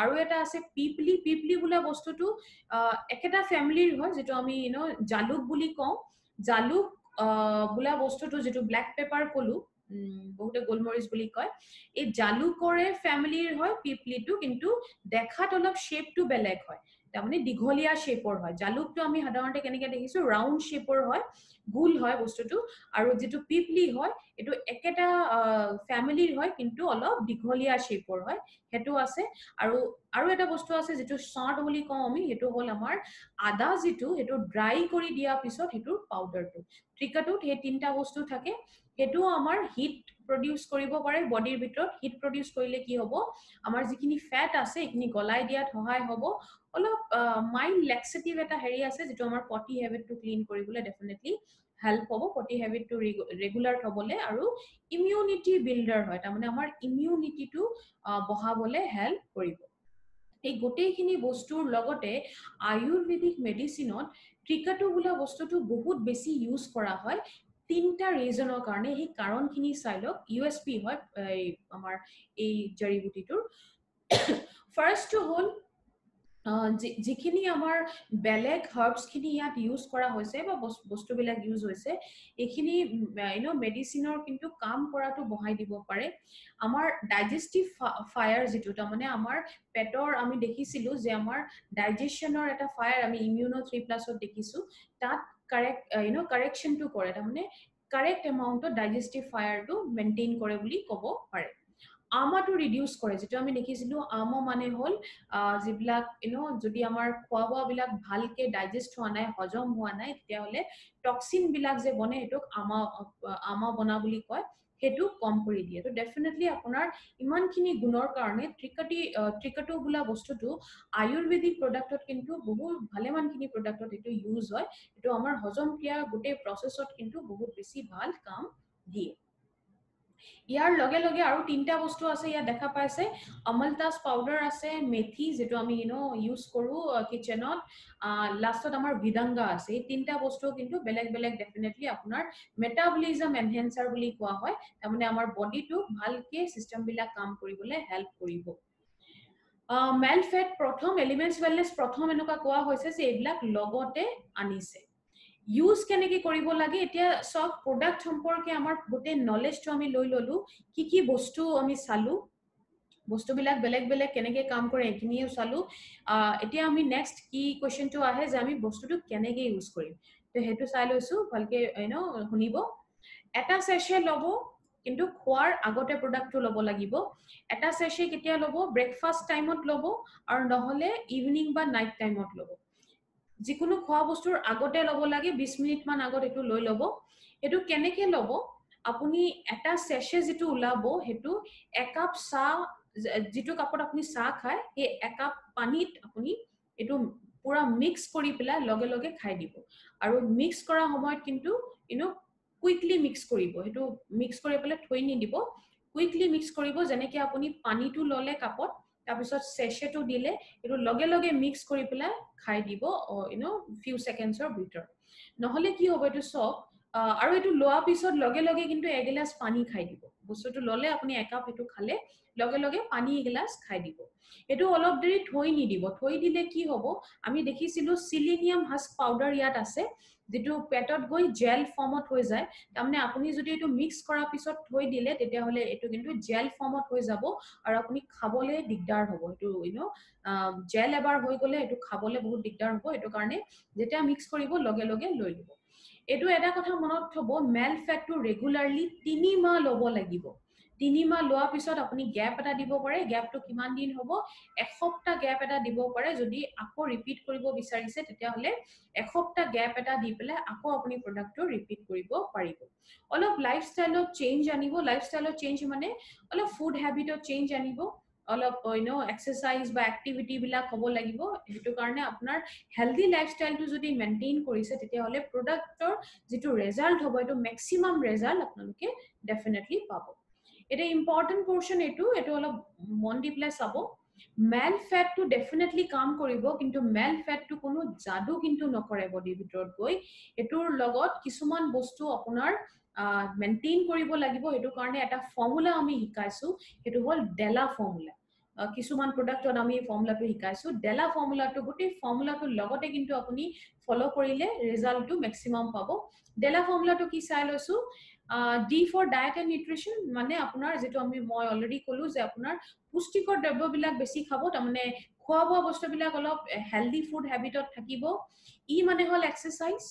আৰু এটা আছে পিপলি বুলা বস্তুটো একেটা ফ্যামিলিৰ হয় যেটো আমি জালুক বুলি কওঁ জালুক বুলা বস্তুটো যেটো ব্ল্যাক পেপাৰ কলো বহুতে গোলমৰিচ বুলি কয় এই জালুকৰে ফ্যামিলিৰ হয় পিপলিটো কিন্তু দেখাত অলপ শেপটো বেলেগ হয় তাৰমানে দীঘলীয়া শেপৰ হয় জালুকটো আমি সাধাৰণতে কেনেকৈ দেখিছো ৰাউন্ড শেপৰ হয় গোল হয় বস্তুটো আৰু যেটো পিপলি হয় এটো একেটা ফ্যামিলিৰ হয় কিন্তু অলপ দীঘলীয়া শেপৰ হয় হেতু আছে আৰু এটা বস্তু আছে যেটো শৰ্ট বুলি কওঁ আমি হেতু হল আমাৰ আদা যেটো হেতু ড্ৰাই কৰি দিয়া পিছত হেতু পাউডাৰটো ট্ৰিকাটুত হে তিনটা বস্তু থাকে হেতু আমাৰ হিট প্ৰডিউস কৰিব পাৰে বডিৰ ভিতৰত হিট প্ৰডিউস কৰিলে কি হ'ব আমাৰ যিখিনি ফ্যাট আছে এইখিনি গলাই দিয়াত সহায় হ'ব অলপ মাইল্ড লেক্সেটিভ এটা হেৰি আছে যেটো আমাৰ পটি হেবিট টু ক্লিন কৰিবলৈ ডেফিনেটলি হেল্প হ'ব পটি হেবিট টু ৰেগুলাৰ হ'বলে আৰু ইমিউনিটি বিল্ডাৰ হয় তাৰ মানে আমাৰ ইমিউনিটিটো বহাবলে হেল্প কৰিব এই গোটেইখিনি বস্তুৰ লগতে আয়ুৰ্বেদিক মেডিচিনত ট্ৰিকাটো বোলা বস্তুটো বহুত বেছি ইউজ কৰা হয় তিনটা ৰিজনৰ কাৰণে এই কাৰণখিনি চাই লওক ইউএসপি হয় আমাৰ এই জড়িবুটিটোৰ ফাৰ্স্ট হল যিখিনি আমাৰ বেলেগ হাৰ্বস খিনি ইয়াত ইউজ কৰা হৈছে বা বস্তুবিলাক ইউজ হৈছে এইখিনি মেডিচিনৰ কিন্তু কাম কৰাটো বহাই দিব পাৰে আমাৰ ডাইজেষ্টিভ ফায়াৰ যেটো মানে আমাৰ পেটৰ আমি দেখিছিলো যে আমাৰ ডাইজেশনৰ এটা ফায়াৰ আমি ইমিউনো 3+ দেখিছো তাত কাৰেক্ট কাৰেকশনটো কৰে তাৰ মানে কাৰেক্ট এমাউন্টত ডাইজেষ্টিভ ফায়াৰটো মেইনটেইন কৰে বুলি ক'ব পাৰে আমাটো ৰিডিউস কৰে যেটো আমি দেখিছিলো আমো মানে হল যিবিলাক যদি আমাৰ খোৱা বোৱা বিলাক ভালকে ডাইজেষ্ট হোৱা নাই হজম হোৱা নাই তেতিয়া হলে টক্সিন বিলাক যে বনে এটোক আমা বনা বুলি কয় হেতু কম কৰি দিয়ে তো ডেফিনেটলি আপোনাৰ ইমানখিনি গুণৰ কাৰণে ট্ৰিকাটো বোলা বস্তুটো আয়ুৰ্বেদিক প্ৰডাক্টত কিন্তু বহুত ভালেমানখিনি প্ৰডাক্টত এটো ইউজ হয় এটো আমাৰ হজম ক্ৰিয়া গোটেই প্ৰসেছত কিন্তু বহুত বেছি ভাল কাম দিয়ে ইয়াৰ লগে লগে আৰু তিনটা বস্তু আছে ইয়া দেখা পাইছে অমলতাস পাউডাৰ আছে মেথি যেটো আমি ইউজ কৰো কিচেনত লাষ্টত আমাৰ বিদংগা আছে এই তিনটা বস্তু কিন্তু বেলেগ বেলেগ ডেফিনেটলি আপোনাৰ মেটাবলিজম এনহান্সাৰ বুলি কোৱা হয় তাৰমানে আমাৰ বডিটো ভালকে সিস্টেম বিলাক কাম কৰিবলৈ হেল্প কৰিব মেল ফেট প্ৰথম এলিমেন্টস ওয়েলনেস প্ৰথম এনেকুৱা কোৱা হৈছে যে এইবিলাক লগতে আনিছে ইউজ কেনেকে কৰিব লাগে এতিয়া সব প্ৰডাক্ট সম্পৰ্কে আমাৰ গোটে নলেজটো আমি লৈ ললো কি বস্তু আমি চালু বস্তুবিলাক বেলেগ বেলেগ কেনেকে কাম কৰে এখিনিও চালু এতিয়া আমি নেক্সট কি কোৱেশ্চনটো আহে যে আমি বস্তুটো কেনেকে ইউজ কৰিম তো হেতু চাই লৈছো ভালকে শুনিব এটা সেশে লব কিন্তু খোৱাৰ আগতে প্ৰডাক্টটো লব লাগিব এটা সেশে কেতিয়া লব ব্ৰেকফাষ্ট টাইমত লব আৰু নহলে ইভিনিং বা নাইট টাইমত লব যিকোনো খোৱা বস্তুৰ আগতে লব লাগে 20 মিনিট মান আগত এটো লৈ লব এটো কেনেকে লব আপুনি এটা সেশে যেটো উলাব হেতু এক কাপ চা যেটো কাপত আপুনি চা খায় এই এক কাপ পানীত আপুনি এটো পুৰা মিক্স কৰি পেলা লগে লগে খাই দিব আৰু মিক্স কৰা সময়ত কিন্তু কুইকলি মিক্স কৰিব হেতু মিক্স কৰি পেলা থৈ নি দিব কুইকলি মিক্স কৰিব যেনেকে আপুনি পানীটো ললে কাপত তাৰপিছত সেশেটো দিলে এটো লগে লগে মিক্স কৰি পেলা খাই দিব ফিউ সেকেন্ডছৰ ভিতৰত নহলে কি হ'ব এটো সব আৰু এটো লোৱা পিছত লগে লগে কিন্তু এক গিলাস পানী খাই দিব বস্তুটো ললে আপুনি এক কাপ এটো খালে লগে লগে পানী গিলাস খাই দিব এটো অলপ দেৰি থৈ নি দিব থৈ দিলে কি হ'ব আমি দেখিছিলো সিলিনিয়াম হাস্ক পাউডাৰ ইয়াত আছে যেটো পেটত গৈ জেল ফৰ্মত হৈ যায় তাৰমানে আপুনি যদি এটো মিক্স কৰা পিছত থৈ দিলে তেতিয়া হলে এটো কিন্তু জেল ফৰ্মত হৈ যাব আৰু আপুনি খাবলে দিগদাৰ হ'ব এটো জেল এবাৰ হৈ গলে এটো খাবলে বহুত দিগদাৰ হ'ব এটো কাৰণে যেতিয়া মিক্স কৰিব লগে লগে লৈ দিব এটো এটা কথা মনত থব মেল ফেটটো ৰেগুলাৰলি 3 মাহ লব লাগিব 3 মাহ লোৱা পিছত আপুনি গ্যাপ এটা দিব পাৰে গ্যাপটো কিমান দিন হ'ব এসপ্তাহ গ্যাপ এটা দিব পাৰে যদি আকৌ ৰিপিট কৰিব বিচাৰিছে তেতিয়া হলে এসপ্তাহ গ্যাপ এটা দি পেলে আকৌ আপুনি প্ৰডাক্টটো ৰিপিট কৰিব পাৰিব অলপ লাইফষ্টাইলত চেঞ্জ আনিব লাইফষ্টাইলত চেঞ্জ মানে অলপ ফুড হ্যাবিটত চেঞ্জ আনিব অলপ এক্সাৰসাইজ বা এক্টিভিটি বিলাক হ'ব লাগিব হেতু কাৰণে আপোনাৰ হেলদি লাইফষ্টাইলটো যদি মেইনটেইন কৰিছে তেতিয়া হলে প্ৰডাক্টৰ যেটো ৰিজাল্ট হ'ব এটো ম্যাক্সিমাম ৰিজাল্ট আপোনালোকে ডেফিনেটলি পাব এটা ইম্পৰ্টেন্ট পোৰশন এটো অলপ মন দি প্লে চাব মেল ফেটটো ডেফিনেটলি কাম কৰিব কিন্তু মেল ফেটটো কোনো জাদু কিন্তু নকৰে বডিৰ ভিতৰত গৈ এটোৰ লগত কিছুমান বস্তু আপোনাৰ মেইনটেইন কৰিব লাগিব হেতু কাৰণে এটা ফৰ্মুলা আমি শিকাইছো হেতু হল ডেলা ফৰ্মুলা কিছুমান প্ৰডাক্টত আমি ফৰ্মুলাটো শিকাইছো ডেলা ফৰ্মুলাটো গোটেই ফৰ্মুলাটো লগতে কিন্তু আপুনি ফলো কৰিলে ৰিজাল্টটো ম্যাক্সিমাম পাব ডেলা ফৰ্মুলাটো কি চাই লৈছো D for diet and nutrition মানে আপোনাৰ যেটো মই অলৰেডি কলো যে আপোনাৰ পুষ্টিকৰ দ্ৰব্যবিলাক বেছি খাব তাৰমানে খোৱা বোৱা বস্তুবিলাক অলপ হেলদি ফুড হ্যাবিটত থাকিব ই মানে হল এক্সাৰসাইজ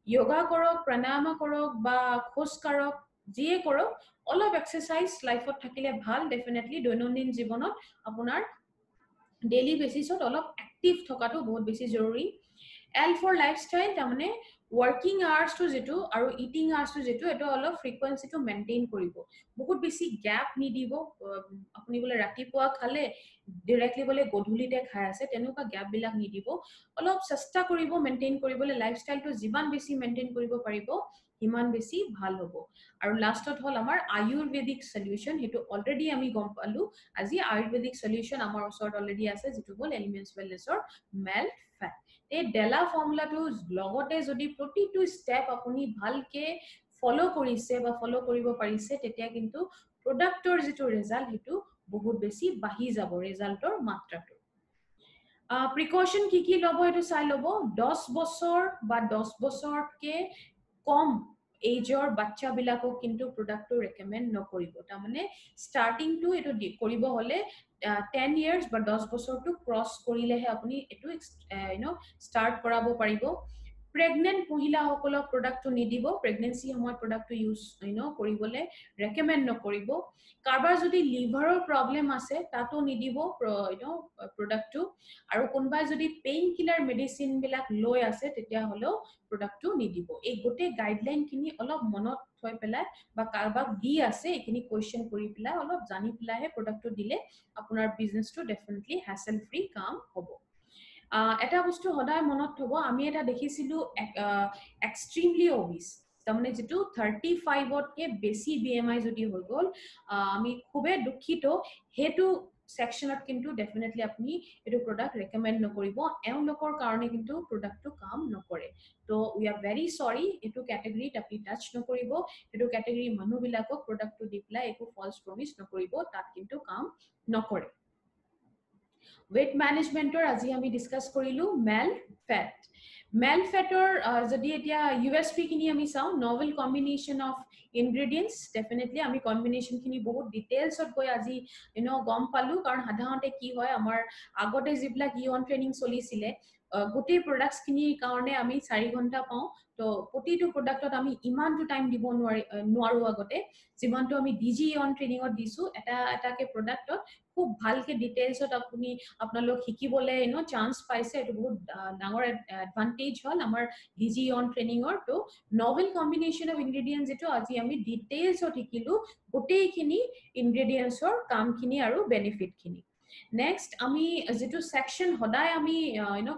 যোগা কৰক প্ৰণায়াম কৰক বা খোজ কাঢ়ক যিয়ে কৰক অলপ এক্সাৰসাইজ লাইফত থাকিলে ভাল ডেফিনেটলি দৈনন্দিন জীৱনত আপোনাৰ ডেইলি বেসিছত অলপ এক্টিভ থকাটো বহুত বেছি জৰুৰী L for lifestyle তাৰমানে working hours to যেটো আৰু eating hours to যেটো এটো অলপ frequency to maintain কৰিব বহুত বেছি gap নিদিব আপুনি বলে ৰাতিপুৱা খালে directly বলে গধুলিতে খাই আছে তেনেকুৱা gap বিলাক নিদিব অলপ চেষ্টা কৰিব maintain কৰিবলৈ lifestyle to যিমান বেছি maintain কৰিব পাৰিব হিমান বেছি ভাল হ'ব আৰু লাষ্টত হল আমাৰ আয়ুৰ্বেদিক সলিউশন হেতু অলৰেডি আমি গম পালো আজি আয়ুৰ্বেদিক সলিউশন আমাৰ ওচৰত অলৰেডি আছে যেটো বল এলিমেন্টছ ওয়েলনেছৰ মেল্ট ফেট এই ডেলা ফৰ্মুলাটো লগতে যদি প্ৰতিটো স্টেপ আপুনি ভালকে ফলো কৰিছে বা ফলো কৰিব পাৰিছে তেতিয়া কিন্তু প্ৰডাক্টৰ যেটো ৰিজাল্ট হেতু বহুত বেছি বাঢ়ি যাব ৰিজাল্টৰ মাত্ৰাটো প্ৰিকশন কি লব এটো চাই লব 10 বছৰ বা 10 বছৰকে কম এজৰ বাচ্চা বিলাকক কিন্তু প্ৰডাক্টটো ৰেকমেন্ড নকৰিব তাৰ মানে স্টাৰ্টিং টু এটো কৰিব হলে 10 ইয়াৰ্স বা 10 বছৰটো ক্ৰস কৰিলেহে আপুনি এটো স্টাৰ্ট কৰাব পাৰিব প্ৰেগনেন্ট মহিলা সকলক প্ৰডাক্টটো নিদিব প্ৰেগনেন্সি সময়ত প্ৰডাক্টটো ইউজ কৰিবলে ৰেকমেন্ড নকৰিব কাৰবাৰ যদি লিভাৰৰ প্ৰবলেম আছে তাতো নিদিব প্ৰডাক্টটো আৰু কোনবাই যদি পেইন কিলাৰ মেডিসিন বিলাক লৈ আছে তেতিয়া হলো প্ৰডাক্টটো নিদিব এই গোটে গাইডলাইন খিনি অলপ মনত থৈ পেলাই বা কাৰবাক দি আছে এখিনি কোৱেশ্চন কৰি পেলাই অলপ জানি পেলাইহে প্ৰডাক্টটো দিলে আপোনাৰ বিজনেসটো ডেফিনেটলি হ্যাসেল ফ্ৰী কাম হ'ব এটা বস্তু সদায় মনত থব আমি এটা দেখিছিলো এক্সট্ৰিমলি অবিস তাৰমানে যেটো 35 কে বেছি বিএমআই যদি হৈ গল আমি খুবে দুখিত হেতু সেকশনত কিন্তু ডেফিনেটলি আপনি এটো প্ৰডাক্ট ৰেকমেন্ড নকৰিব এওঁলোকৰ কাৰণে কিন্তু প্ৰডাক্টটো কাম নকৰে তো উই আৰ ভেৰি সৰি এটো ক্যাটেগৰি আপনি টাচ নকৰিব এটো ক্যাটেগৰি মানুহ বিলাকক প্ৰডাক্টটো দিপলা একো ফলস প্ৰমিস নকৰিব তাত কিন্তু কাম নকৰে weight managementor আজি আমি ডিসকাস কৰিলো মেল ফেটৰ যদি এতিয়া USP কিনি আমি চাও novel combination of ingredients definitely আমি combination খিনি বহুত ডিটেইলছত গৈ আজি গম পালো কাৰণ সাধাৰণতে কি হয় আমাৰ আগতে যিবিলাক ইয়ন ট্ৰেনিং চলিছিলে গোটেই প্ৰডাক্টস খিনিৰ কাৰণে আমি 4 ঘন্টা পাও তো প্ৰতিটো প্ৰডাক্টত আমি ইমানটো টাইম দিব নোৱাৰো আগতে যিমানটো আমি ডিজি ইয়ন ট্ৰেনিংত দিছো এটাকে প্ৰডাক্টত খুব ভালকে ডিটেইলছত আপুনি আপোনালোক শিকিবলে চান্স পাইছে এটো বহুত ডাঙৰ এডভান্টেজ হল আমাৰ ডিজি ইয়ন ট্ৰেনিংৰ তো নভেল কম্বিনেশন অফ ইনগ্ৰেডিয়েন্টস যেটো আজি আমি ডিটেইলছত শিকিলো গোটেইখিনি ইনগ্ৰেডিয়েন্টছৰ কামখিনি আৰু বেনিফিটখিনি নেক্সট আমি যেটো সেকশন হদায় আমি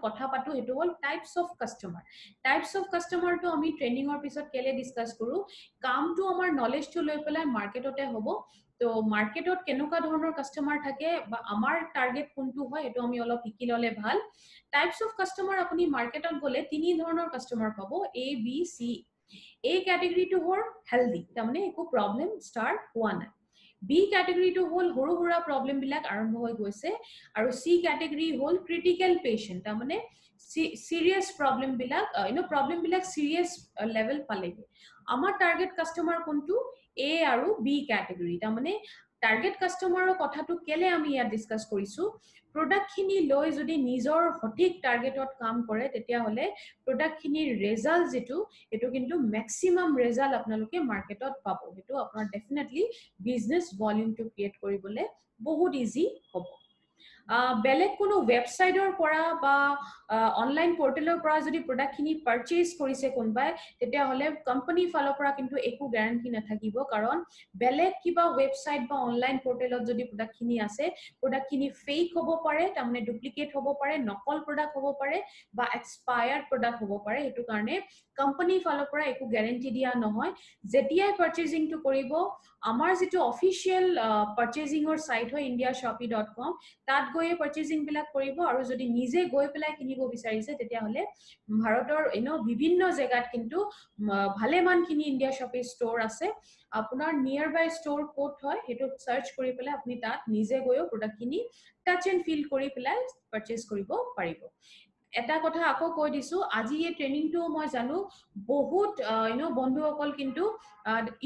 কথা পাতো হেতু হল টাইপস অফ কাস্টমাৰ তো আমি ট্ৰেনিংৰ পিছত কেলে ডিসকাস কৰো কামটো আমাৰ নলেজটো লৈ পেলাই মাৰ্কেটতে হ'ব তো মাৰ্কেটত কেনেকুৱা ধৰণৰ কাস্টমাৰ থাকে বা আমাৰ টাৰ্গেট কোনটো হয় এটো আমি অলপ শিকি ললে ভাল টাইপস অফ কাস্টমাৰ আপুনি মাৰ্কেটত গলে তিনি ধৰণৰ কাস্টমাৰ পাব A B C A ক্যাটেগৰিটো হল হেলদি তাৰমানে একো প্ৰবলেম ষ্টাৰ্ট হোৱা নাই B ক্যাটেগৰিটো হল হৰু হৰা প্ৰবলেম বিলাক আৰম্ভ হৈ গৈছে আৰু C ক্যাটেগৰি হল ক্ৰিটিক্যাল পেশেন্ট তাৰমানে serious problem বিলাক problem বিলাক serious level পালেগে আমাৰ টাৰ্গেট কাস্টমাৰ কোনটো A আৰু B ক্যাটেগৰি তাৰমানে টাৰ্গেট কাস্টমাৰৰ কথাটো কেলে আমি ইয়াত ডিসকাস কৰিছো প্ৰডাক্ট খিনি লৈ যদি নিজৰ সঠিক টাৰ্গেটত কাম কৰে তেতিয়া হলে প্ৰডাক্ট খিনিৰ ৰিজাল্ট যেটো এটো কিন্তু ম্যাক্সিমাম ৰিজাল্ট আপোনালোকে মাৰ্কেটত পাব হেতু আপোনাৰ definitely business volume two create কৰিবলে বহুত ইজি হ'ব বেলেগ কোনো ওয়েবসাইটৰ পৰা বা অনলাইন পোৰ্টেলৰ পৰা যদি প্ৰডাক্ট খিনি পাৰচেজ কৰিছে কোনবাই তেতিয়া হলে কোম্পানী ফালৰ পৰা কিন্তু একো গ্যাৰান্টি নাথাকিব কাৰণ বেলেগ কিবা ওয়েবসাইট বা অনলাইন পোৰ্টেলত যদি প্ৰডাক্ট খিনি আছে প্ৰডাক্ট খিনি ফেক হ'ব পাৰে তাৰমানে ডুপ্লিকেট হ'ব পাৰে নকল প্ৰডাক্ট হ'ব পাৰে বা এক্সপায়াৰ্ড প্ৰডাক্ট হ'ব পাৰে হেতু কাৰণে কোম্পানী ফালৰ পৰা একো গ্যাৰান্টি দিয়া নহয় যেতিয়াই পাৰচেজিংটো কৰিব আমাৰ যেটো অফিশিয়াল পাৰচেজিংৰ সাইট হয় indiashopee.com তাত গৈ পাৰচেজিং বিলাক কৰিব আৰু যদি নিজে গৈ পেলাই কিনিব বিচাৰিছে তেতিয়া হলে ভাৰতৰ বিভিন্ন জায়গাত কিন্তু ভালে মানখিনি ইন্ডিয়া শপি ষ্টৰ আছে আপোনাৰ নিয়াৰ বাই ষ্টৰ কোড হয় হেতু সাৰ্চ কৰি পেলাই আপুনি তাত নিজে গৈও প্ৰডাক্ট খিনি টাচ এন্ড ফিল কৰি পেলাই পাৰচেজ কৰিব পাৰিব এটা কথা আকৌ কৈ দিছো আজি এই ট্ৰেনিংটো মই জানো বহুত বন্ধুসকল কিন্তু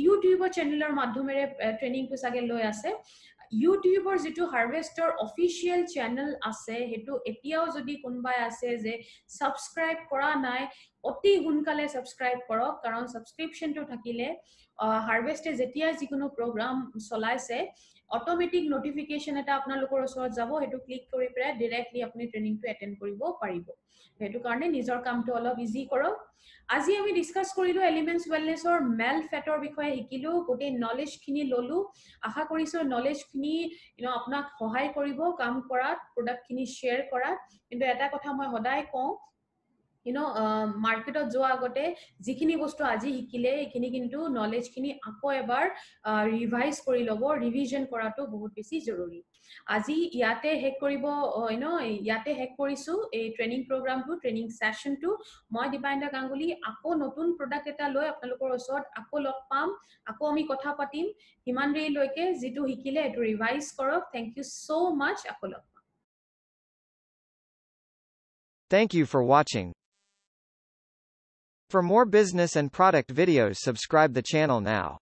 ইউটিউবৰ চেনেলৰ মাধ্যমেৰে ট্ৰেনিংটো সাগে লৈ আছে ইউটিউবৰ যেটো হাৰভেষ্টৰ অফিশিয়াল চেনেল আছে হেতু এতিয়াও যদি কোনবাই আছে যে সাবস্ক্ৰাইব কৰা নাই অতি হুনকালে সাবস্ক্ৰাইব কৰক কাৰণ সাবস্ক্ৰিপচনটো থাকিলে হাৰভেষ্টে যেতিয়া যিকোনো প্ৰগ্ৰাম চলাইছে অটোমেটিক নটিফিকেশন এটা আপোনালোকৰ ওচৰত যাব হেতু ক্লিক কৰি পেৰে ডাইৰেক্টলি আপুনি ট্ৰেনিংটো এটেন্ড কৰিব পাৰিব হেতু কাৰণে নিজৰ কামটো অলপ ইজি কৰক আজি আমি ডিসকাস কৰিলো এলিমেন্টস ওয়েলনেছৰ মেল ফেটৰ বিষয়ে শিকিলো গোটে নলেজ খিনি ললো আশা কৰিছো নলেজ খিনি আপোনাক সহায় কৰিব কাম কৰাত প্ৰডাক্ট খিনি শেয়াৰ কৰাত কিন্তু এটা কথা মই সদায় কওঁ মাৰ্কেটত যোৱা আগতে যিখিনি বস্তু আজি শিকিলে এইখিনি কিন্তু নলেজ খিনি আকৌ এবাৰ ৰিভাইজ কৰি লব ৰিভিজন কৰাটো বহুত বেছি জৰুৰী আজি ইয়াতে হেক কৰিব ইয়াতে হেক কৰিছো এই ট্ৰেনিং প্ৰগ্ৰামটো ট্ৰেনিং সেশনটো মই দীপাইন্দা গাঙ্গুলী আকৌ নতুন প্ৰডাক্ট এটা লৈ আপোনালোকৰ ওচৰত আকৌ লগ পাম আকৌ আমি কথা পাতিম হিমান লৈকে যেটো শিকিলে এটো ৰিভাইজ কৰক থ্যাংক ইউ সো মাচ আকৌ লগ পাম Thank you for watching. For more business and product videos, subscribe the channel now.